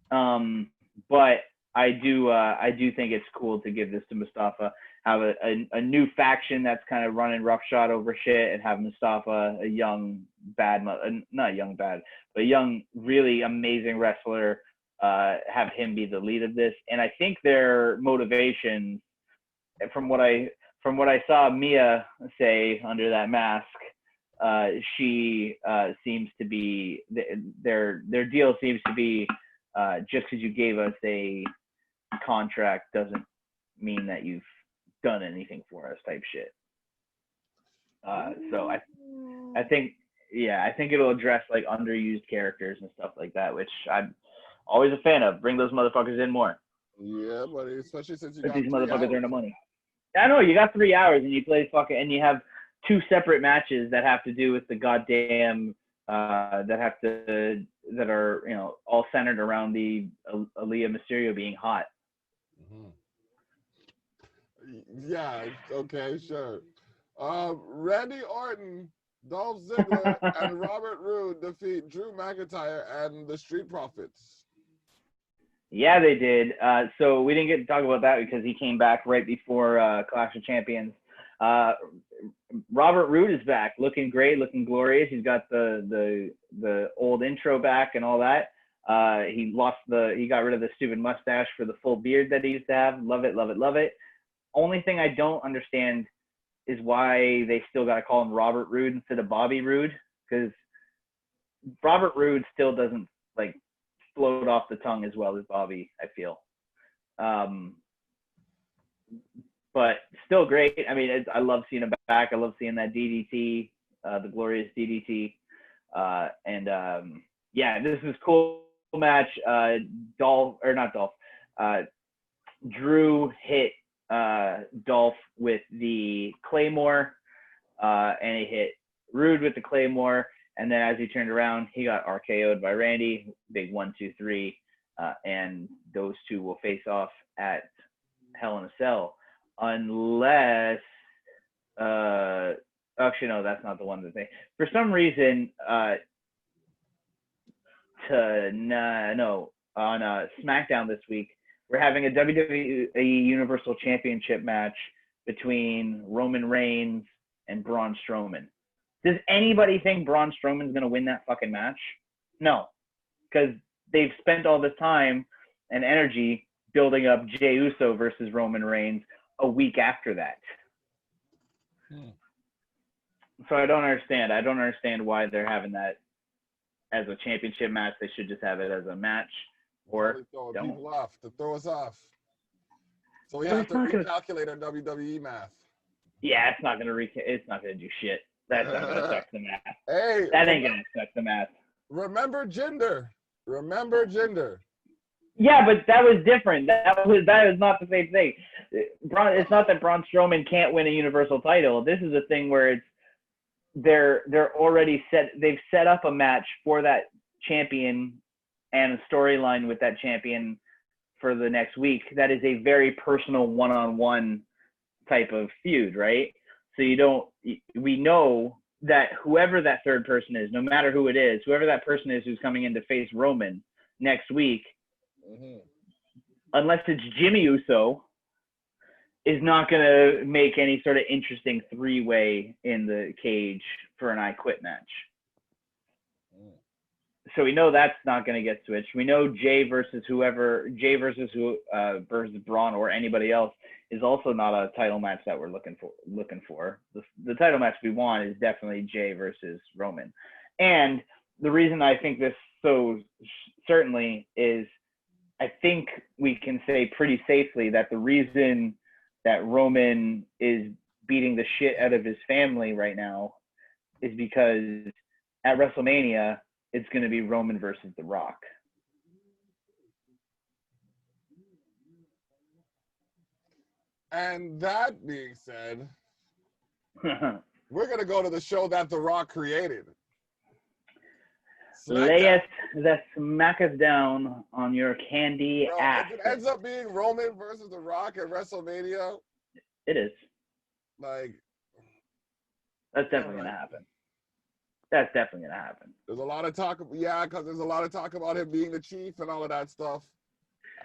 but I do think it's cool to give this to Mustafa, have a new faction that's kind of running roughshod over shit, and have Mustafa, a young bad, not young bad, but a young really amazing wrestler, have him be the lead of this. And I think their motivation, from what I saw Mia say under that mask, she seems to be, their deal seems to be, just because you gave us a contract doesn't mean that you've done anything for us, type shit. So I think, yeah, I think it'll address like underused characters and stuff like that, which I'm always a fan of. Bring those motherfuckers in more. Yeah, buddy. Especially since you Let got these three motherfuckers earn hours. the money. I know you got 3 hours and you play fucking, and you have two separate matches that have to do with the goddamn that are, all centered around the Aaliyah Mysterio being hot. Hmm. Yeah. Okay. Sure. Randy Orton, Dolph Ziggler, and Robert Roode defeat Drew McIntyre and the Street Profits. Yeah, they did. So we didn't get to talk about that because he came back right before Clash of Champions. Robert Roode is back, looking great, looking glorious. He's got the old intro back and all that. He got rid of the stupid mustache for the full beard that he used to have. Love it, love it, love it. Only thing I don't understand is why they still got to call him Robert Roode instead of Bobby Roode, because Robert Roode still doesn't like float off the tongue as well as Bobby, I feel. But still great. I mean, I love seeing him back. I love seeing that DDT, the glorious DDT. Yeah, this is a cool match. Drew hit Dolph with the Claymore, and he hit Roode with the Claymore. And then as he turned around, he got RKO'd by Randy. Big 1-2-3. And those two will face off at Hell in a Cell. Unless, actually, no, that's not the one that they, for some reason, on SmackDown this week, We're having a WWE Universal Championship match between Roman Reigns and Braun Strowman. Does anybody think Braun Strowman's going to win that fucking match? No, because they've spent all this time and energy building up Jey Uso versus Roman Reigns a week after that. So I don't understand. I don't understand why they're having that as a championship match. They should just have it as a match, or throwing don't. people off to throw us off. So we have to recalculate our WWE math. Yeah, it's not gonna do shit. That's not gonna affect the math. Hey, that ain't gonna affect the math. Remember gender. Remember gender. Yeah, but that was different. That was not the same thing. It's not that Braun Strowman can't win a Universal title. This is a thing where it's they're already set. They've set up a match for that champion and a storyline with that champion for the next week. That is a very personal one-on-one type of feud, right? So we know that whoever that third person is, no matter who it is, whoever that person is who's coming in to face Roman next week, unless it's Jimmy Uso, is not going to make any sort of interesting three-way in the cage for an I Quit match. So we know that's not going to get switched. We know Jey versus Braun or anybody else is also not a title match that we're looking for. The title match we want is definitely Jey versus Roman. And the reason I think this so certainly is I think we can say pretty safely that the reason that Roman is beating the shit out of his family right now is because at WrestleMania, it's going to be Roman versus The Rock. And that being said, we're going to go to the show that The Rock created. Smack us down on your candy ass. If it ends up being Roman versus The Rock at WrestleMania, it is. Like, that's definitely going to happen. That's definitely going to happen. There's a lot of talk, because there's a lot of talk about him being the chief and all of that stuff.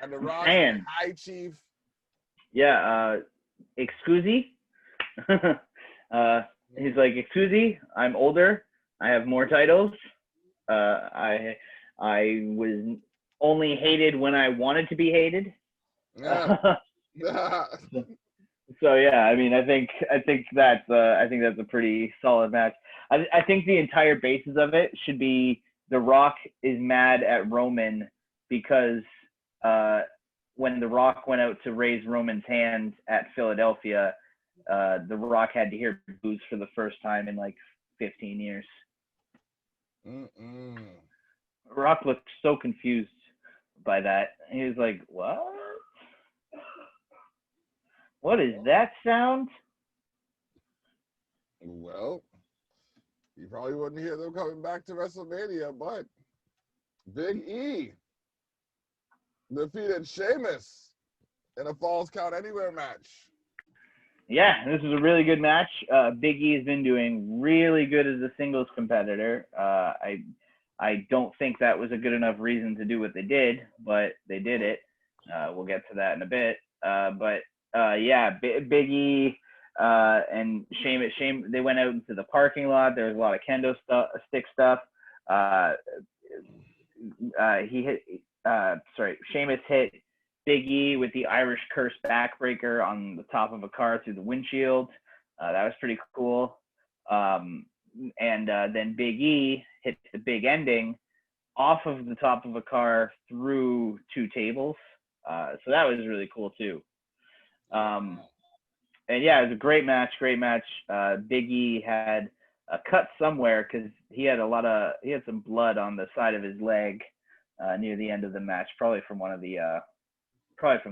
And The Rock, high chief. Yeah, excuse he's like, excuse, I'm older. I have more titles. I was only hated when I wanted to be hated. Yeah. So yeah, I mean, I think that's a pretty solid match. I think the entire basis of it should be The Rock is mad at Roman because when The Rock went out to raise Roman's hand at Philadelphia, The Rock had to hear boos for the first time in like 15 years. Rock looked so confused by that. He was like, "What? What is that sound?" Well, you probably wouldn't hear them coming back to WrestleMania, but Big E defeated Sheamus in a Falls Count Anywhere match. Yeah, this is a really good match. Big E has been doing really good as a singles competitor. I don't think that was a good enough reason to do what they did, but they did it. We'll get to that in a bit. Big E and Sheamus, they went out into the parking lot. There was a lot of kendo stick stuff. Sheamus hit Big E with the Irish Curse backbreaker on the top of a car through the windshield. That was pretty cool. Then Big E hit the big ending off of the top of a car through two tables. So that was really cool too. It was a great match. Big E had a cut somewhere because he had some blood on the side of his leg near the end of the match, probably from the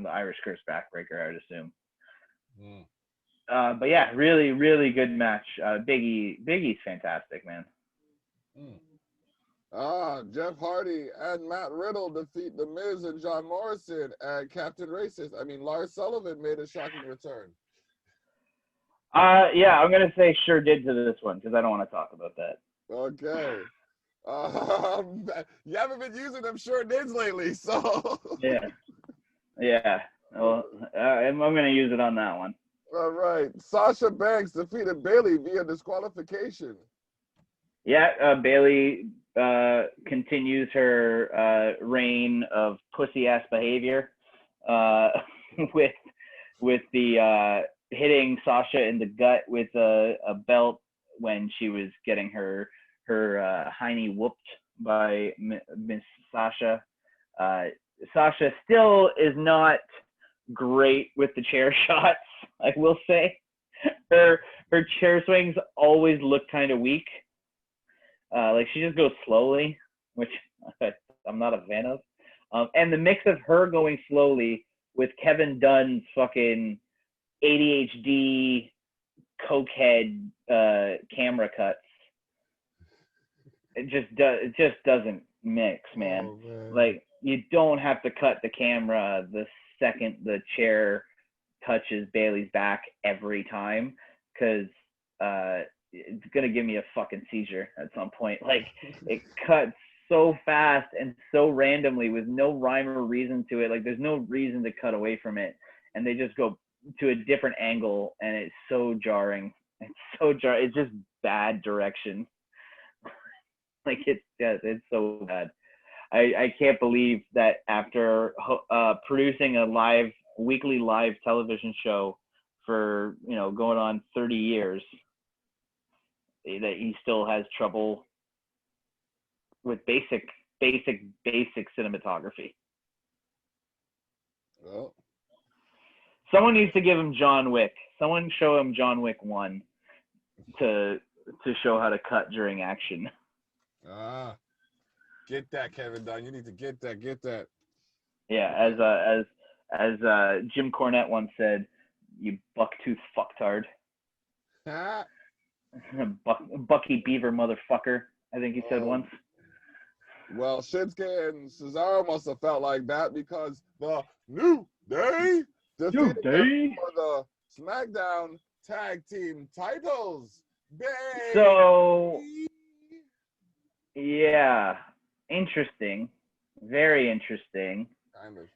Irish Curse backbreaker, I would assume. But yeah, really, really good match. Big E's fantastic, man. Jeff Hardy and Matt Riddle defeat The Miz and John Morrison, and Captain Racist. Lars Sullivan made a shocking return. I'm gonna say sure did to this one because I don't want to talk about that. Okay. You haven't been using them sure dids lately, so. Yeah. Yeah. Well, I'm going to use it on that one. All right. Sasha Banks defeated Bailey via disqualification. Yeah, Bailey continues her reign of pussy ass behavior with the hitting Sasha in the gut with a belt when she was getting her hiney whooped by Miss Sasha. Sasha still is not great with the chair shots, I will say. Her chair swings always look kind of weak. Like she just goes slowly, which I'm not a fan of. And the mix of her going slowly with Kevin Dunn's fucking ADHD cokehead camera cuts, it just doesn't mix, man. Oh, man. Like you don't have to cut the camera the second the chair touches Bailey's back every time, because it's gonna give me a fucking seizure at some point. Like it cuts so fast and so randomly with no rhyme or reason to it. Like there's no reason to cut away from it, and they just go to a different angle, and it's so jarring. It's just bad direction. Like it's so bad. I can't believe that after producing a weekly live television show for going on 30 years, that he still has trouble with basic cinematography. Well, someone needs to give him John Wick. Someone show him John Wick 1 to show how to cut during action. Get that, Kevin Dunn. You need to get that. Yeah, as Jim Cornette once said, "You bucktooth fucktard." Bucky Beaver motherfucker, I think he said once. Well, Shinsuke and Cesaro must have felt like that because the New Day defeated them for the SmackDown Tag Team titles. Baby. So, yeah, interesting. Very interesting. Kind of.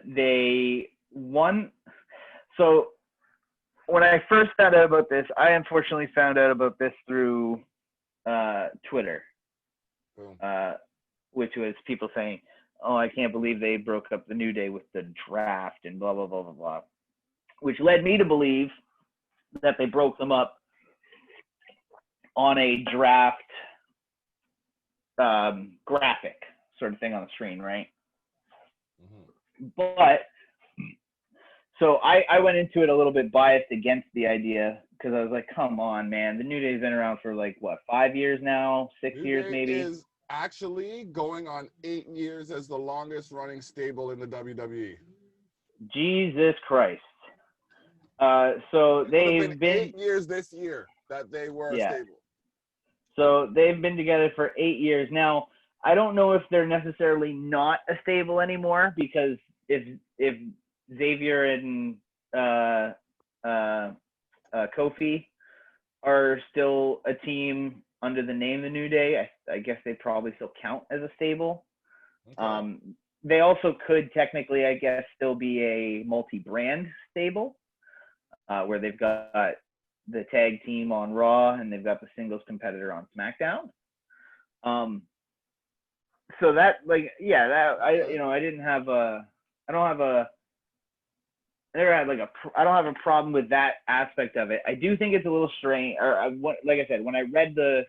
They won. So, when I first found out about this, I unfortunately found out about this through Twitter, which was people saying, "Oh, I can't believe they broke up the New Day with the draft and blah blah blah blah blah," which led me to believe that they broke them up on a draft graphic sort of thing on the screen, right? Mm-hmm. But so I went into it a little bit biased against the idea because I was like, come on, man. The New Day's been around for like, what, 5 years now? 6 years maybe? New Day is actually going on 8 years as the longest running stable in the WWE. Jesus Christ. So they've been 8 years this year that they were stable. So they've been together for 8 years. Now, I don't know if they're necessarily not a stable anymore, because if Xavier and Kofi are still a team under the name The New Day, I guess they probably still count as a stable. Okay. They also could technically, I guess, still be a multi-brand stable, where they've got the tag team on Raw and they've got the singles competitor on SmackDown. So that, like, yeah, that I don't have a problem with that aspect of it. I do think it's a little strange, like I said, when I read the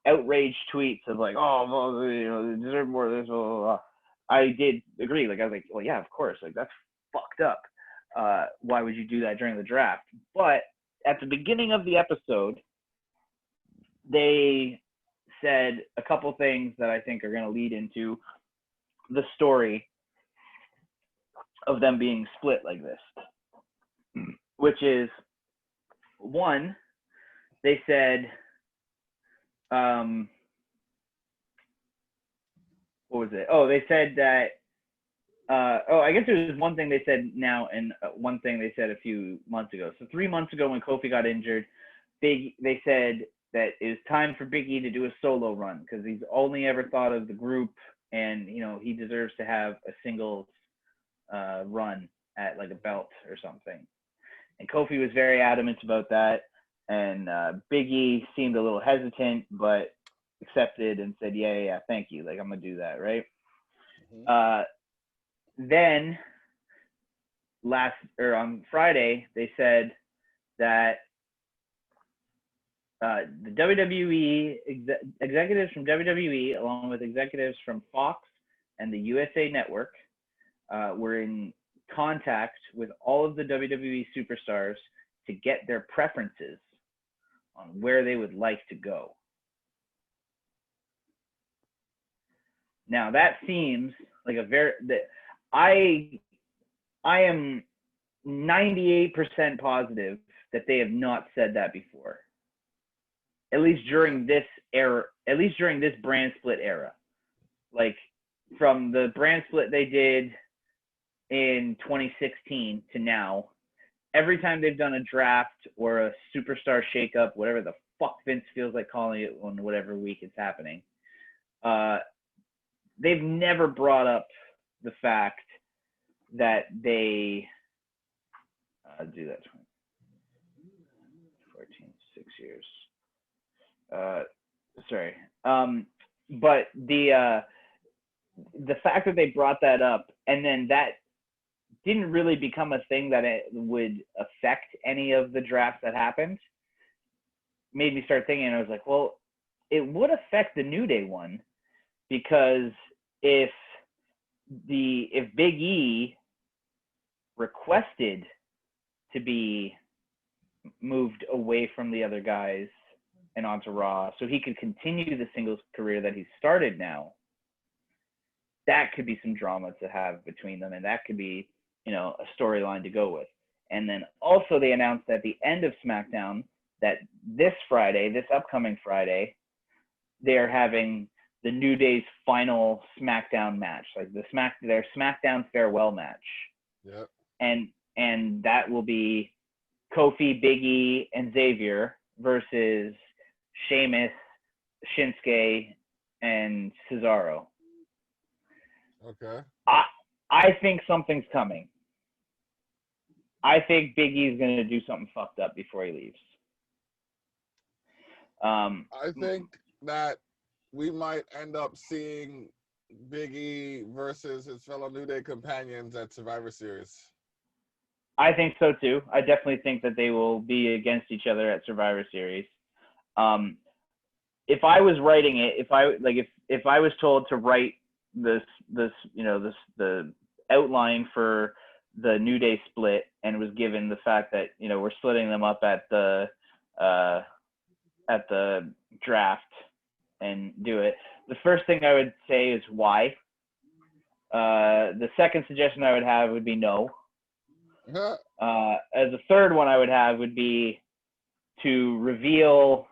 outrage tweets of like, oh, well, they deserve more of this, blah, blah, blah, I did agree. Like, I was like, well, yeah, of course, like that's fucked up. Why would you do that during the draft? But at the beginning of the episode, they said a couple things that I think are going to lead into the story of them being split like this, which is, one, they said, what was it? Oh, they said that, I guess there was one thing they said now and one thing they said a few months ago. So 3 months ago when Kofi got injured, they said that it was time for Big E to do a solo run because he's only ever thought of the group and he deserves to have a singles run at like a belt or something. And Kofi was very adamant about that, and Big E seemed a little hesitant, but accepted and said, yeah, thank you, like I'm gonna do that, right? Then on Friday they said that the WWE executives from WWE, along with executives from Fox and the USA Network, were in contact with all of the WWE superstars to get their preferences on where they would like to go. Now that seems like I am 98% positive that they have not said that before. At least during this era, at least during this brand split era. Like from the brand split they did in 2016 to now, every time they've done a draft or a superstar shakeup, whatever the fuck Vince feels like calling it on whatever week it's happening, they've never brought up the fact that they do that 14, 6 years. Sorry. But the fact that they brought that up and then that didn't really become a thing that it would affect any of the drafts that happened made me start thinking. I was like, well, it would affect the New Day one, because if Big E requested to be moved away from the other guys and onto Raw so he could continue the singles career that he started now, that could be some drama to have between them, and that could be, a storyline to go with. And then also they announced at the end of SmackDown that this upcoming Friday, they're having the New Day's final SmackDown match, like their SmackDown farewell match. Yep. And that will be Kofi, Big E, and Xavier versus Sheamus, Shinsuke, and Cesaro. Okay. I think something's coming. I think Big E is going to do something fucked up before he leaves. I think that we might end up seeing Big E versus his fellow New Day companions at Survivor Series. I think so too. I definitely think that they will be against each other at Survivor Series. If I was writing it, if I was told to write the outline for the New Day split and was given the fact that we're splitting them up at the draft and do it, the first thing I would say is why. The second suggestion I would have would be no. As a third one I would have would be to reveal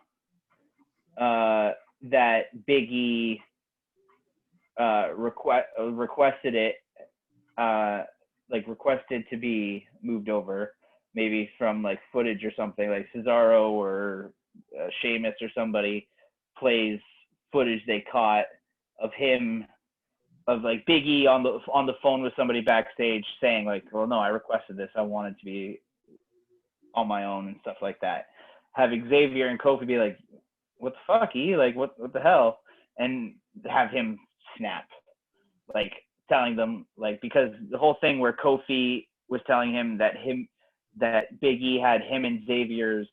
that Big E requested it, requested to be moved over, maybe from like footage or something, like Cesaro or Sheamus or somebody plays footage they caught of him, of like Big E on the phone with somebody backstage saying like, well, no, I requested this, I wanted to be on my own and stuff like that. Have Xavier and Kofi be like, what the fuck, E? Like, what the hell? And have him snap, like telling them, like, because the whole thing where Kofi was telling him that Big E had him and Xavier's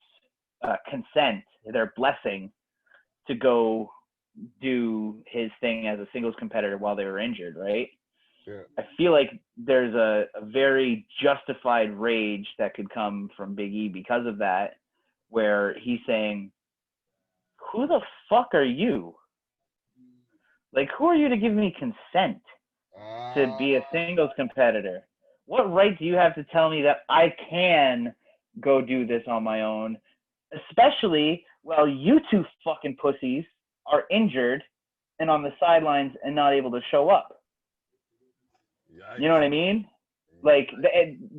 consent, their blessing, to go do his thing as a singles competitor while they were injured, right? Yeah. I feel like there's a very justified rage that could come from Big E because of that, where he's saying, who the fuck are you? Like, who are you to give me consent to be a singles competitor? What right do you have to tell me that I can go do this on my own? Especially while you two fucking pussies are injured and on the sidelines and not able to show up. Yikes. You know what I mean? Like,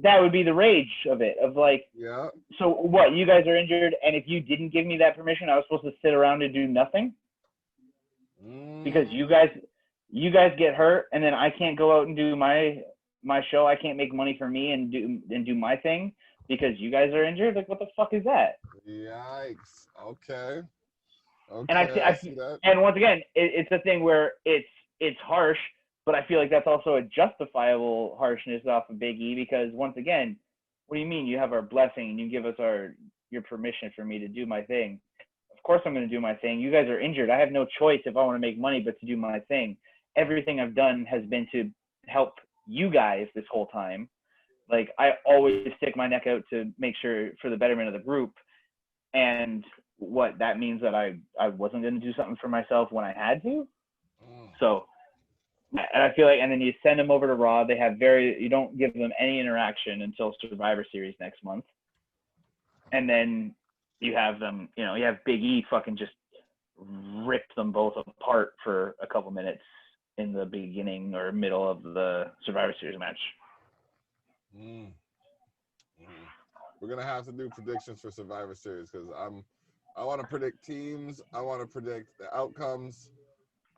that would be the rage of it, of like, yeah. So what, you guys are injured, and if you didn't give me that permission, I was supposed to sit around and do nothing? Because you guys, you guys get hurt, and then I can't go out and do my show. I can't make money for me and do my thing because you guys are injured. Like, what the fuck is that? Yikes. Okay. And Okay, I see that. and once again, it's a thing where it's harsh, but I feel like that's also a justifiable harshness off of Big E because once again, what do you mean you have our blessing and you give us your permission for me to do my thing? Of course I'm going to do my thing. You guys are injured. I have no choice if I want to make money but to do my thing. Everything I've done has been to help you guys this whole time. Like, I always stick my neck out to make sure for the betterment of the group. And what that means that I wasn't going to do something for myself when I had to. So, and I feel like, and then you send them over to Raw. They have you don't give them any interaction until Survivor Series next month. And then you have them, you have Big E fucking just rip them both apart for a couple minutes in the beginning or middle of the Survivor Series match. We're gonna have to do predictions for Survivor Series because I want to predict teams. I want to predict the outcomes.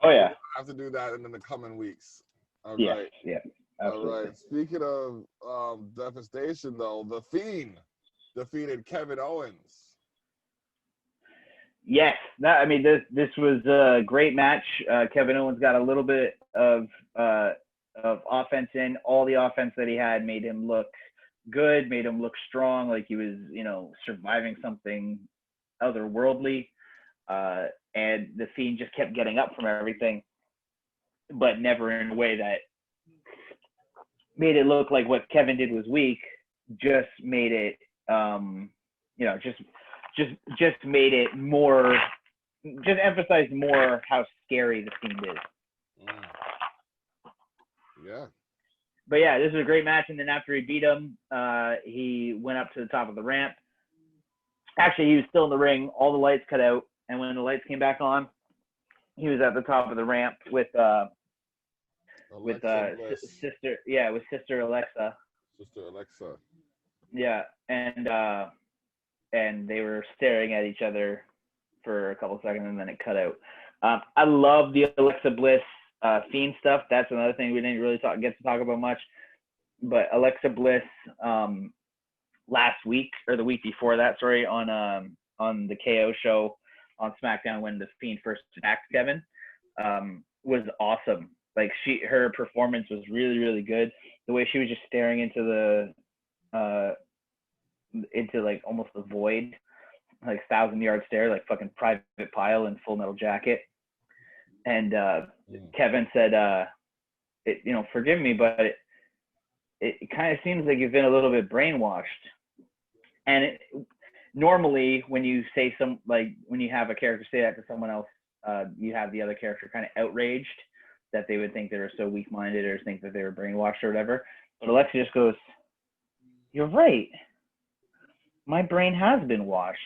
Oh yeah, I have to do that in the coming weeks. All yes, right. Yeah, absolutely. All right. Speaking of devastation, though, the Fiend defeated Kevin Owens. Yes, this was a great match. Kevin Owens got a little bit of offense in. All the offense that he had made him look good, made him look strong, like he was, surviving something otherworldly. And the Fiend just kept getting up from everything, but never in a way that made it look like what Kevin did was weak. Just made it, just made it more, just emphasized more how scary the Fiend is. Yeah. But yeah, this was a great match. And then after he beat him, he went up to the top of the ramp. Actually, he was still in the ring. All the lights cut out. And when the lights came back on, he was at the top of the ramp with Sister Alexa. Sister Alexa. Yeah, and they were staring at each other for a couple seconds, and then it cut out. I love the Alexa Bliss Fiend stuff. That's another thing we didn't really get to talk about much. But Alexa Bliss last week or the week before that, sorry, on the KO show on SmackDown when the Fiend first attacked Kevin, was awesome. Like her performance was really, really good. The way she was just staring into like almost the void, like 1,000-yard stare, like fucking Private Pile in Full Metal Jacket. And Kevin said, forgive me, but it kind of seems like you've been a little bit brainwashed. And normally when you say when you have a character say that to someone else, you have the other character kind of outraged that they would think they were so weak-minded or think that they were brainwashed or whatever. But Alexa just goes, "You're right. My brain has been washed.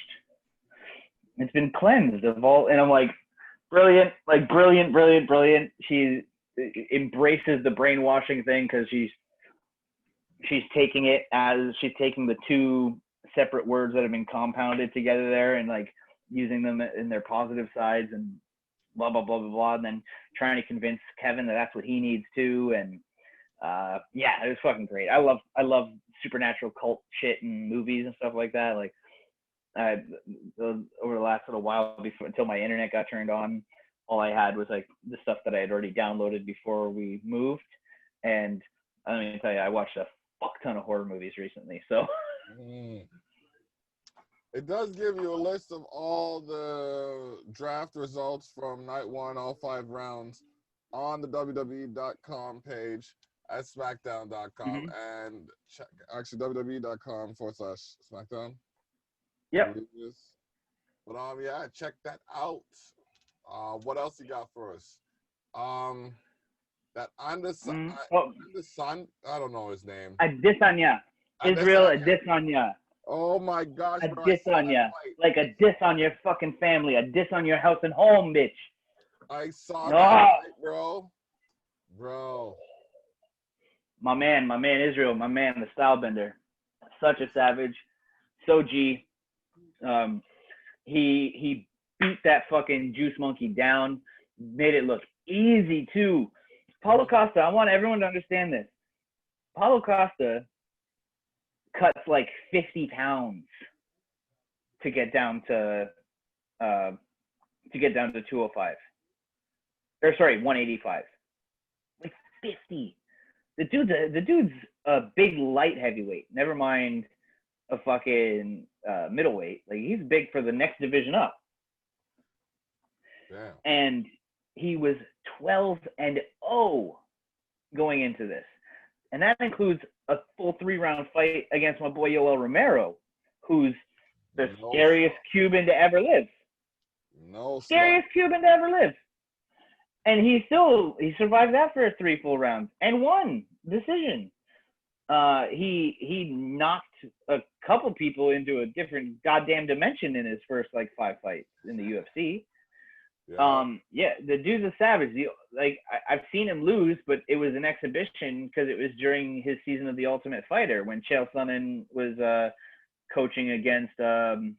It's been cleansed of all," and I'm like, brilliant, like brilliant. She embraces the brainwashing thing because she's taking it as she's taking the two separate words that have been compounded together there and like using them in their positive sides and blah, blah, blah, blah, blah. And then trying to convince Kevin that that's what he needs too. And yeah, it was fucking great. I love supernatural cult shit and movies and stuff like that. Like over the last little while until my internet got turned on, all I had was like the stuff that I had already downloaded before we moved. And I'm going to tell you, I watched a fuck ton of horror movies recently. So it does give you a list of all the draft results from night one, all 5 rounds on the WWE.com page at SmackDown.com and check actually WWE.com/SmackDown. Yep. But yeah, check that out. What else you got for us? That Anderson, I don't know his name. Adesanya. Israel Adesanya. Oh my gosh, bro, a diss on you. Like a diss on your fucking family. A diss on your house and home, bitch. I saw that, bro. My man Israel, my man, the style bender. Such a savage. So G. He beat that fucking juice monkey down, made it look Easy too. Paulo Costa, I want everyone to understand this. Paulo Costa cuts like 50 pounds to get down to 205. Or sorry, 185. Like 50. The dude's a big light heavyweight. Never mind a fucking middleweight. Like he's big for the next division up. Damn. And he was 12-0 going into this. And that includes a full 3-round fight against my boy Yoel Romero, who's the scariest Cuban to ever live. Scariest Cuban to ever live. And he survived that for 3 full rounds and won decision. He knocked a couple people into a different goddamn dimension in his first like 5 fights in the UFC. Yeah. The dude's a savage. I've seen him lose, but it was an exhibition because it was during his season of The Ultimate Fighter when Chael Sonnen was coaching against Vanderlei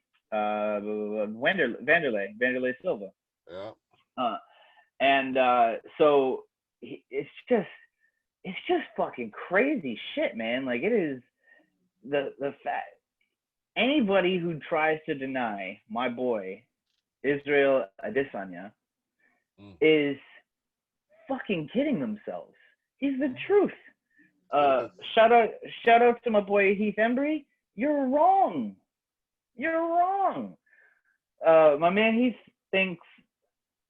Silva. Yeah. So it's just fucking crazy shit, man. Like it is the fact. Anybody who tries to deny my boy Israel Adesanya is fucking kidding themselves. He's the truth. Shout out to my boy Heath Embry. You're wrong. My man Heath thinks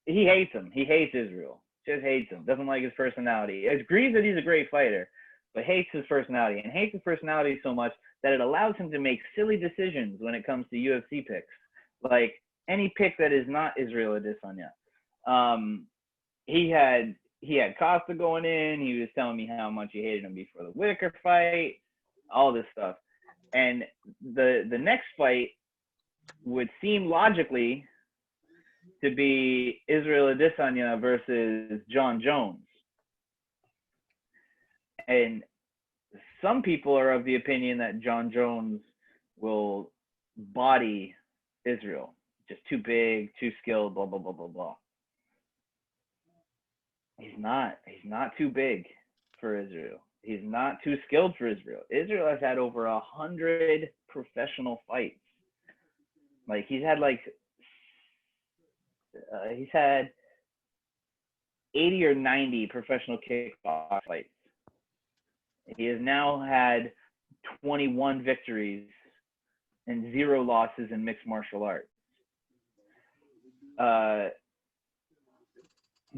he hates him. He hates Israel. Just hates him. Doesn't like his personality. Agrees that he's a great fighter, but hates his personality. And hates his personality so much that it allows him to make silly decisions when it comes to UFC picks. Like any pick that is not Israel Adesanya. He had Costa going in. He was telling me how much he hated him before the Whitaker fight, all this stuff. And the next fight would seem logically to be Israel Adesanya versus John Jones. And some people are of the opinion that John Jones will body Israel. Just too big, too skilled, blah, blah, blah, blah, blah. He's not too big for Israel. He's not too skilled for Israel. Israel has had over 100 professional fights. Like he's had 80 or 90 professional kickboxing fights. He has now had 21 victories and 0 losses in mixed martial arts.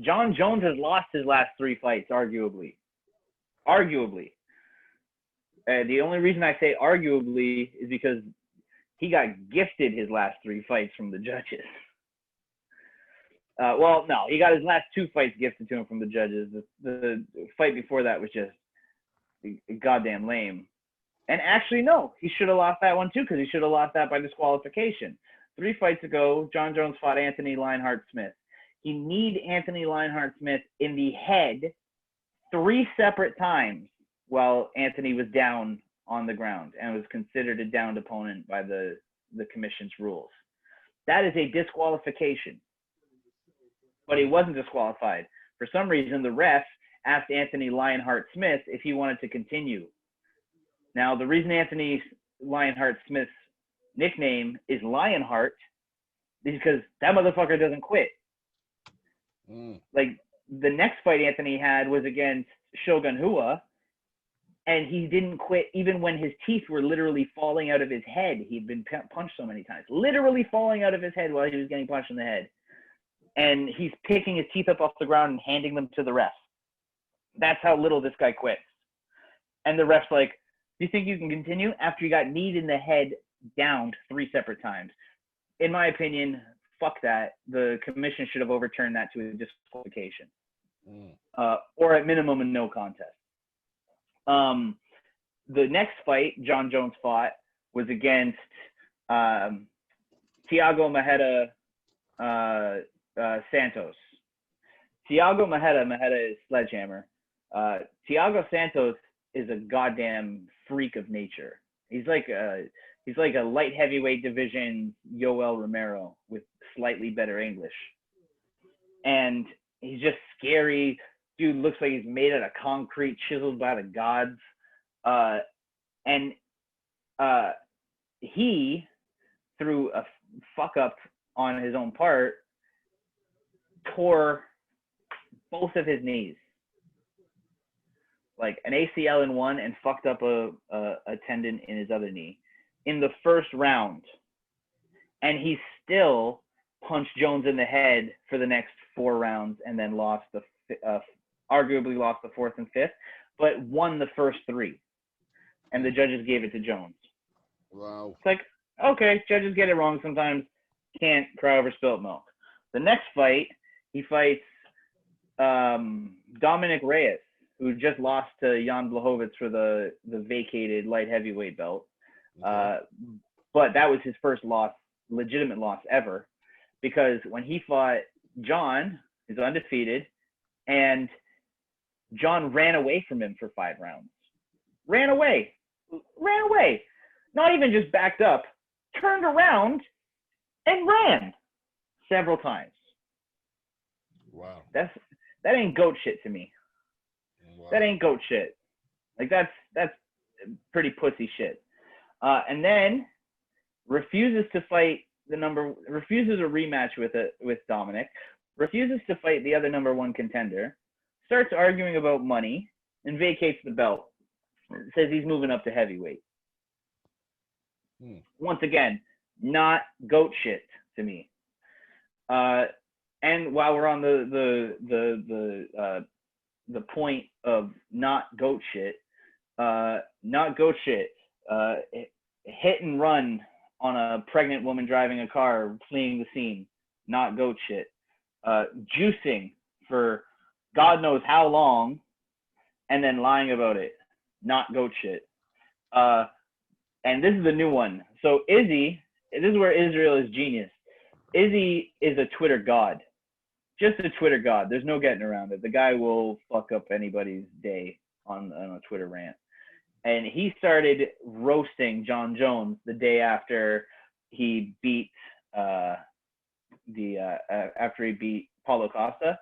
John Jones has lost his last 3 fights, arguably. The only reason I say arguably is because he got gifted his last 3 fights from the judges. Well, no, he got his last 2 fights gifted to him from the judges. The fight before that was just goddamn lame. And actually, no, he should have lost that one too because he should have lost that by disqualification. 3 fights ago, John Jones fought Anthony Lionheart-Smith. He kneed Anthony Lionheart-Smith in the head 3 separate times while Anthony was down on the ground and was considered a downed opponent by the commission's rules. That is a disqualification. But he wasn't disqualified. For some reason, the ref asked Anthony Lionheart-Smith if he wanted to continue. Now, the reason Anthony Lionheart-Smith's nickname is Lionheart is because that motherfucker doesn't quit. Like, the next fight Anthony had was against Shogun Rua, and he didn't quit even when his teeth were literally falling out of his head. He'd been punched so many times. Literally falling out of his head while he was getting punched in the head. And he's picking his teeth up off the ground and handing them to the ref. That's how little this guy quits. And the ref's like, do you think you can continue? After you got kneed in the head, downed 3 separate times. In my opinion, fuck that. The commission should have overturned that to a disqualification. Or at minimum, a no contest. The next fight John Jones fought was against Thiago Maheda Santos. Thiago Maheda is Sledgehammer. Thiago Santos is a goddamn freak of nature. He's like a light heavyweight division Yoel Romero with slightly better English. And He's just scary. Dude looks like he's made out of concrete, chiseled by the gods. And he, through a fuck up on his own part, tore both of his knees, like an ACL in one, and fucked up a tendon in his other knee in the first round. And he still punched Jones in the head for the next 4 rounds, and then arguably lost the 4th and 5th, but won the first 3. And the judges gave it to Jones. Wow. It's like, okay, judges get it wrong sometimes. Can't cry over spilt milk. The next fight, he fights Dominic Reyes, who just lost to Jan Blachowicz for the vacated light heavyweight belt. Okay. But that was his first legitimate loss ever, because when he fought John, he's undefeated, and John ran away from him for 5 rounds. Ran away. Not even just backed up, turned around and ran several times. Wow. That ain't goat shit to me. Wow. That ain't goat shit. Like that's pretty pussy shit. And then refuses a rematch with Dominic, refuses to fight the other number 1 contender, starts arguing about money, and vacates the belt. Says he's moving up to heavyweight. Once again, not goat shit to me. And while we're on the point of not goat shit, hit and run on a pregnant woman driving a car, fleeing the scene, not goat shit. Juicing for God knows how long, and then lying about it, not goat shit. And this is a new one. So Izzy, this is where Israel is genius. Izzy is a Twitter god. Just a Twitter god. There's no getting around it. The guy will fuck up anybody's day on a Twitter rant. And he started roasting John Jones the day after he beat Paulo Costa.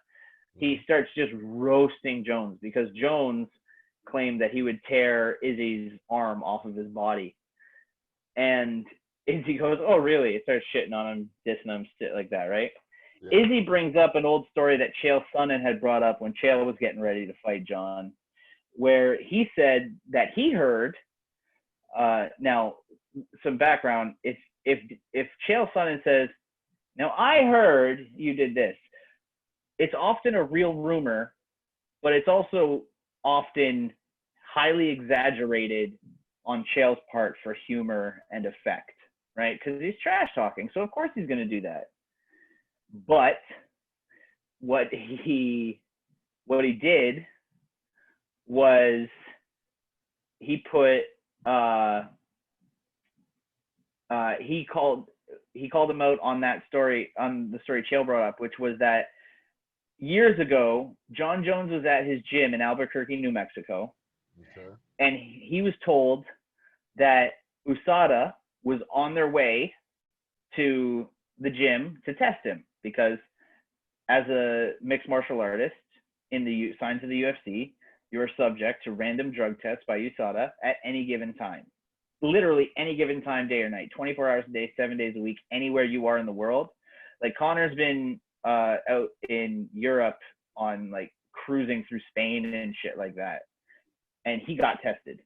He starts just roasting Jones because Jones claimed that he would tear Izzy's arm off of his body. And Izzy goes, "Oh, really?" It starts shitting on him, dissing him, shit like that, right? Yeah. Izzy brings up an old story that Chael Sonnen had brought up when Chael was getting ready to fight John, where he said that he heard. Now, some background: if Chael Sonnen says, "Now I heard you did this," it's often a real rumor, but it's also often highly exaggerated on Chael's part for humor and effect, right? Because he's trash talking, so of course he's going to do that. But what he did was he put he called him out on that story, on the story Chael brought up, which was that years ago, John Jones was at his gym in Albuquerque, New Mexico. Okay. And he was told that USADA was on their way to the gym to test him because as a mixed martial artist in the signs of the UFC, you are subject to random drug tests by USADA at any given time. Literally any given time, day or night, 24 hours a day, 7 days a week, anywhere you are in the world. Like Connor's been out in Europe on like cruising through Spain and shit like that. And he got tested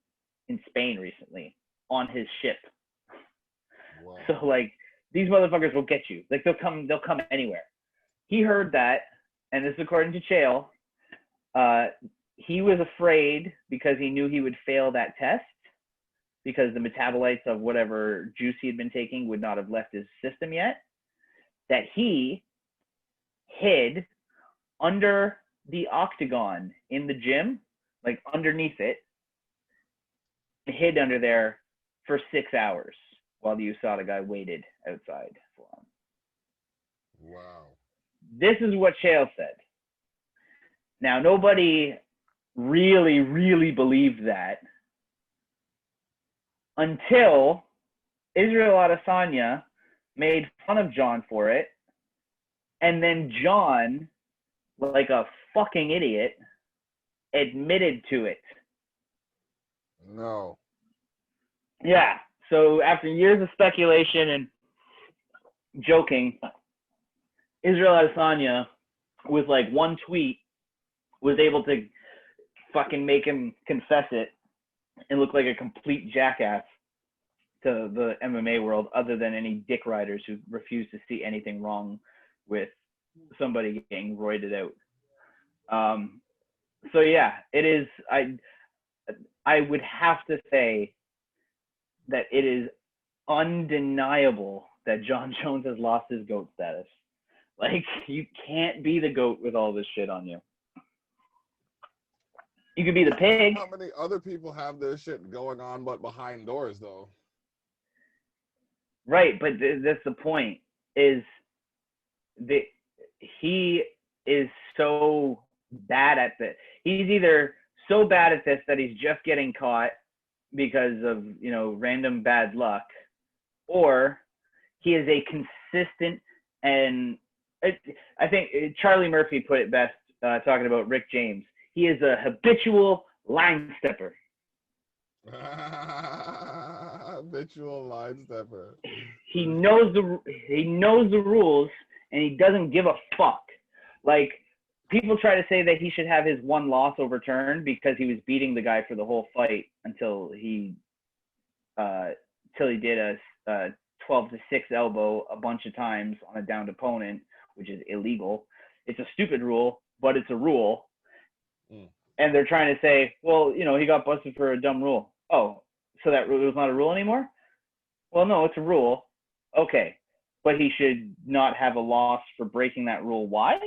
in Spain recently on his ship. Wow. So like these motherfuckers will get you. Like they'll come anywhere. He heard that, and this is according to Chael. He was afraid because he knew he would fail that test because the metabolites of whatever juice he had been taking would not have left his system yet, that he hid under the octagon in the gym, like underneath it, hid under there for 6 hours while the USADA guy waited outside for him. Wow. This is what Chael said. Now, nobody really, really believed that until Israel Adesanya made fun of John for it, and then John like a fucking idiot, admitted to it. No. Yeah. So after years of speculation and joking, Israel Adesanya, with like one tweet, was able to fucking make him confess it and look like a complete jackass to the MMA world, other than any dick riders who refuse to see anything wrong with somebody getting roided out. So yeah, it is. I would have to say that it is undeniable that John Jones has lost his GOAT status. Like, you can't be the GOAT with all this shit on you. You could be the pig. How many other people have this shit going on but behind doors, though? Right, but that's the point, is that he is so bad at this. He's either so bad at this that he's just getting caught because of, you know, random bad luck, or he is a consistent, and I think Charlie Murphy put it best talking about Rick James. He is a habitual line stepper. Habitual line stepper. He knows the rules, and he doesn't give a fuck. Like, people try to say that he should have his one loss overturned because he was beating the guy for the whole fight until he did a 12-6 elbow a bunch of times on a downed opponent, which is illegal. It's a stupid rule, but it's a rule. And they're trying to say, well, you know, he got busted for a dumb rule. Oh, so that rule was not a rule anymore? Well, no, it's a rule. Okay, but he should not have a loss for breaking that rule. Why?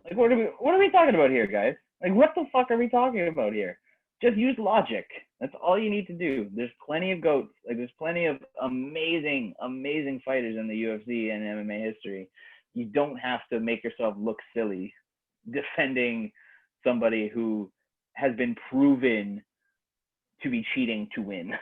Like, what are we talking about here, guys? Like, what the fuck are we talking about here? Just use logic. That's all you need to do. There's plenty of GOATs. Like, there's plenty of amazing, amazing fighters in the UFC and MMA history. You don't have to make yourself look silly defending somebody who has been proven to be cheating to win.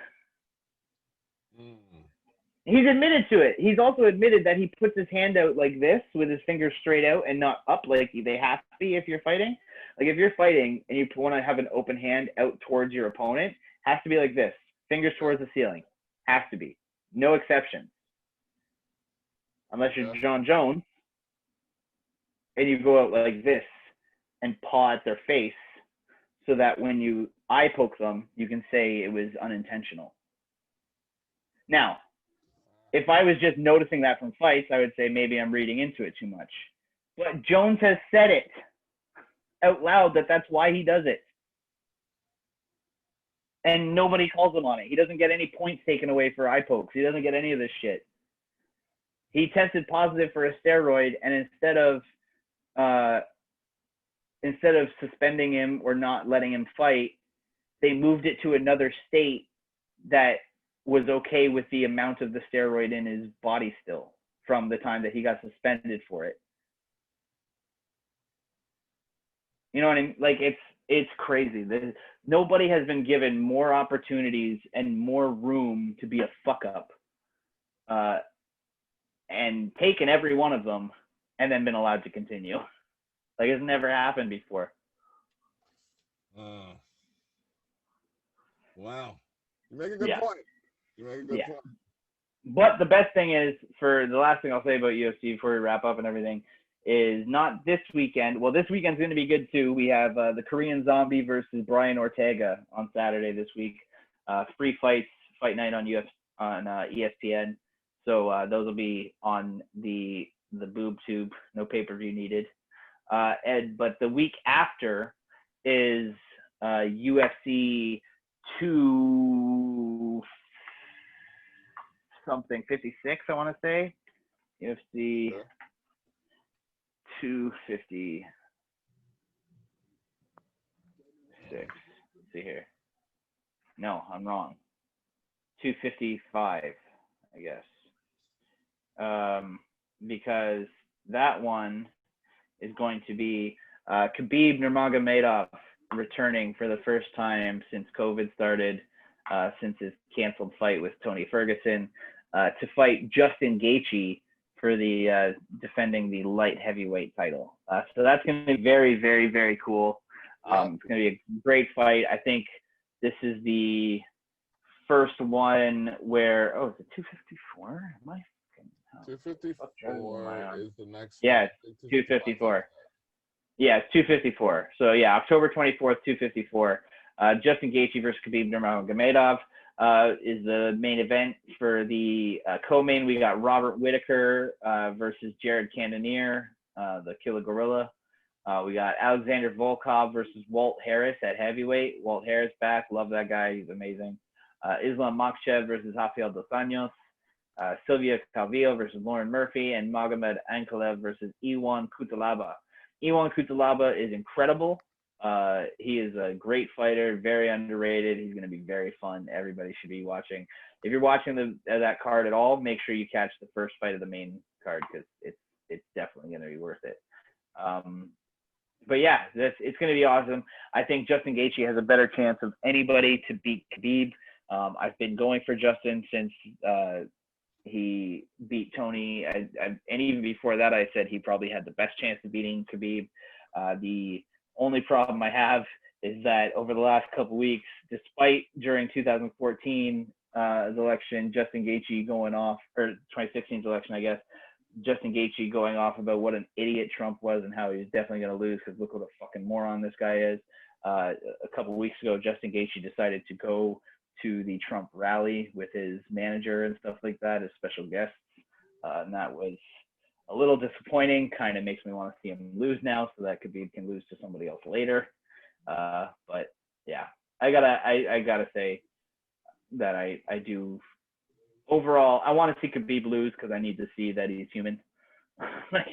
He's admitted to it. He's also admitted that he puts his hand out like this with his fingers straight out and not up like they have to be if you're fighting. Like, if you're fighting and you want to have an open hand out towards your opponent, has to be like this. Fingers towards the ceiling. Has to be. No exception. Unless you're John Jones and you go out like this and paw at their face so that when you eye poke them, you can say it was unintentional. Now, if I was just noticing that from fights, I would say maybe I'm reading into it too much. But Jones has said it out loud that that's why he does it. And nobody calls him on it. He doesn't get any points taken away for eye pokes. He doesn't get any of this shit. He tested positive for a steroid, and instead of suspending him or not letting him fight, they moved it to another state that was okay with the amount of the steroid in his body still from the time that he got suspended for it. You know what I mean? Like, it's crazy. Nobody has been given more opportunities and more room to be a fuck up, and taken every one of them and then been allowed to continue. Like, it's never happened before. Wow. You make a good point. You make a good point. But the best thing is, for the last thing I'll say about UFC before we wrap up and everything, is not this weekend. Well, this weekend's going to be good too. We have the Korean Zombie versus Brian Ortega on Saturday this week. Free fights, fight night on ESPN. So those will be on the boob tube. No pay-per-view needed. But the week after is UFC 56, I want to say. UFC 256. Let's see here. No, I'm wrong. 255, I guess. Because that one is going to be Khabib Nurmagomedov returning for the first time since COVID started, since his canceled fight with Tony Ferguson, to fight Justin Gaethje for the defending the light heavyweight title. So that's going to be very, very, very cool. It's going to be a great fight. I think this is the first one where is it 254? Am I 254 is the next one. Yeah, 254. Yeah, it's 254. So yeah, October 24th, 254. Justin Gaethje versus Khabib Nurmagomedov is the main event. For the co-main, we got Robert Whittaker versus Jared Cannonier, the Killer Gorilla. We got Alexander Volkov versus Walt Harris at heavyweight. Walt Harris back. Love that guy. He's amazing. Islam Makhachev versus Rafael Dos Anjos. Sylvia Calvillo versus Lauren Murphy. And Magomed Ankalaev versus Iwan Kutalaba. Iwan Kutalaba is incredible. He is a great fighter, very underrated. He's going to be very fun. Everybody should be watching. If you're watching that card at all, make sure you catch the first fight of the main card because it's definitely going to be worth it. But yeah, it's going to be awesome. I think Justin Gaethje has a better chance of anybody to beat Khabib. I've been going for Justin since he beat Tony, and even before that, I said he probably had the best chance of beating Khabib. The only problem I have is that over the last couple weeks, despite during 2014 election, Justin Gaethje going off, or 2016's election, I guess, Justin Gaethje going off about what an idiot Trump was and how he was definitely going to lose because look what a fucking moron this guy is. A couple weeks ago, Justin Gaethje decided to go to the Trump rally with his manager and stuff like that as special guests. And that was a little disappointing. Kind of makes me want to see him lose now so that Khabib can lose to somebody else later. But yeah, I gotta say that I do. Overall, I want to see Khabib lose because I need to see that he's human. Like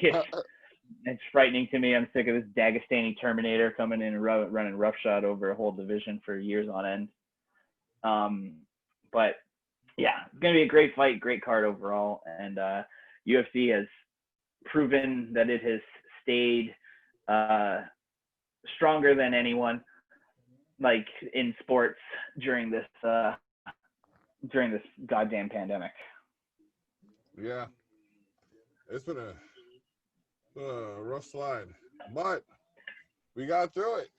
it's frightening to me. I'm sick of this Dagestani Terminator coming in and running roughshod over a whole division for years on end. But yeah, it's gonna be a great fight, great card overall, and UFC has proven that it has stayed stronger than anyone, like in sports during this goddamn pandemic. Yeah, it's been a rough slide, but we got through it.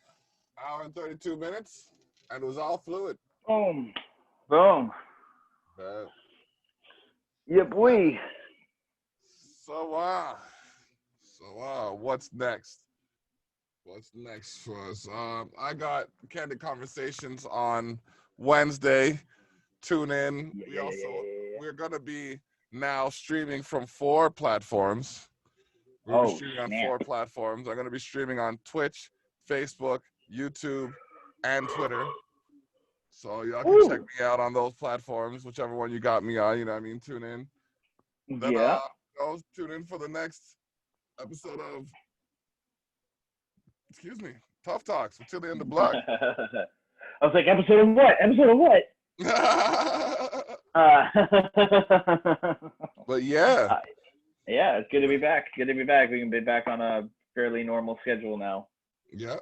Hour and 32 minutes, and it was all fluid. Boom. Yeah, boy. So what's next? What's next for us? I got Candid Conversations on Wednesday. Tune in. We're gonna be now streaming from 4 platforms. We're streaming on 4 platforms. I'm gonna be streaming on Twitch, Facebook, YouTube, and Twitter. So y'all can check me out on those platforms, whichever one you got me on. You know what I mean? Tune in. Then tune in for the next episode of Tough Talks with Thili and the Block. I was like, episode of what? But yeah. Yeah, it's good to be back. We can be back on a fairly normal schedule now. Yeah,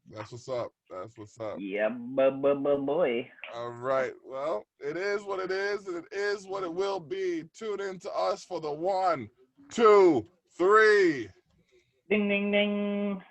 that's what's up. Yeah, boy. All right. Well, it is what it is, and it is what it will be. Tune in to us for the 1, 2, 3. Ding, ding, ding.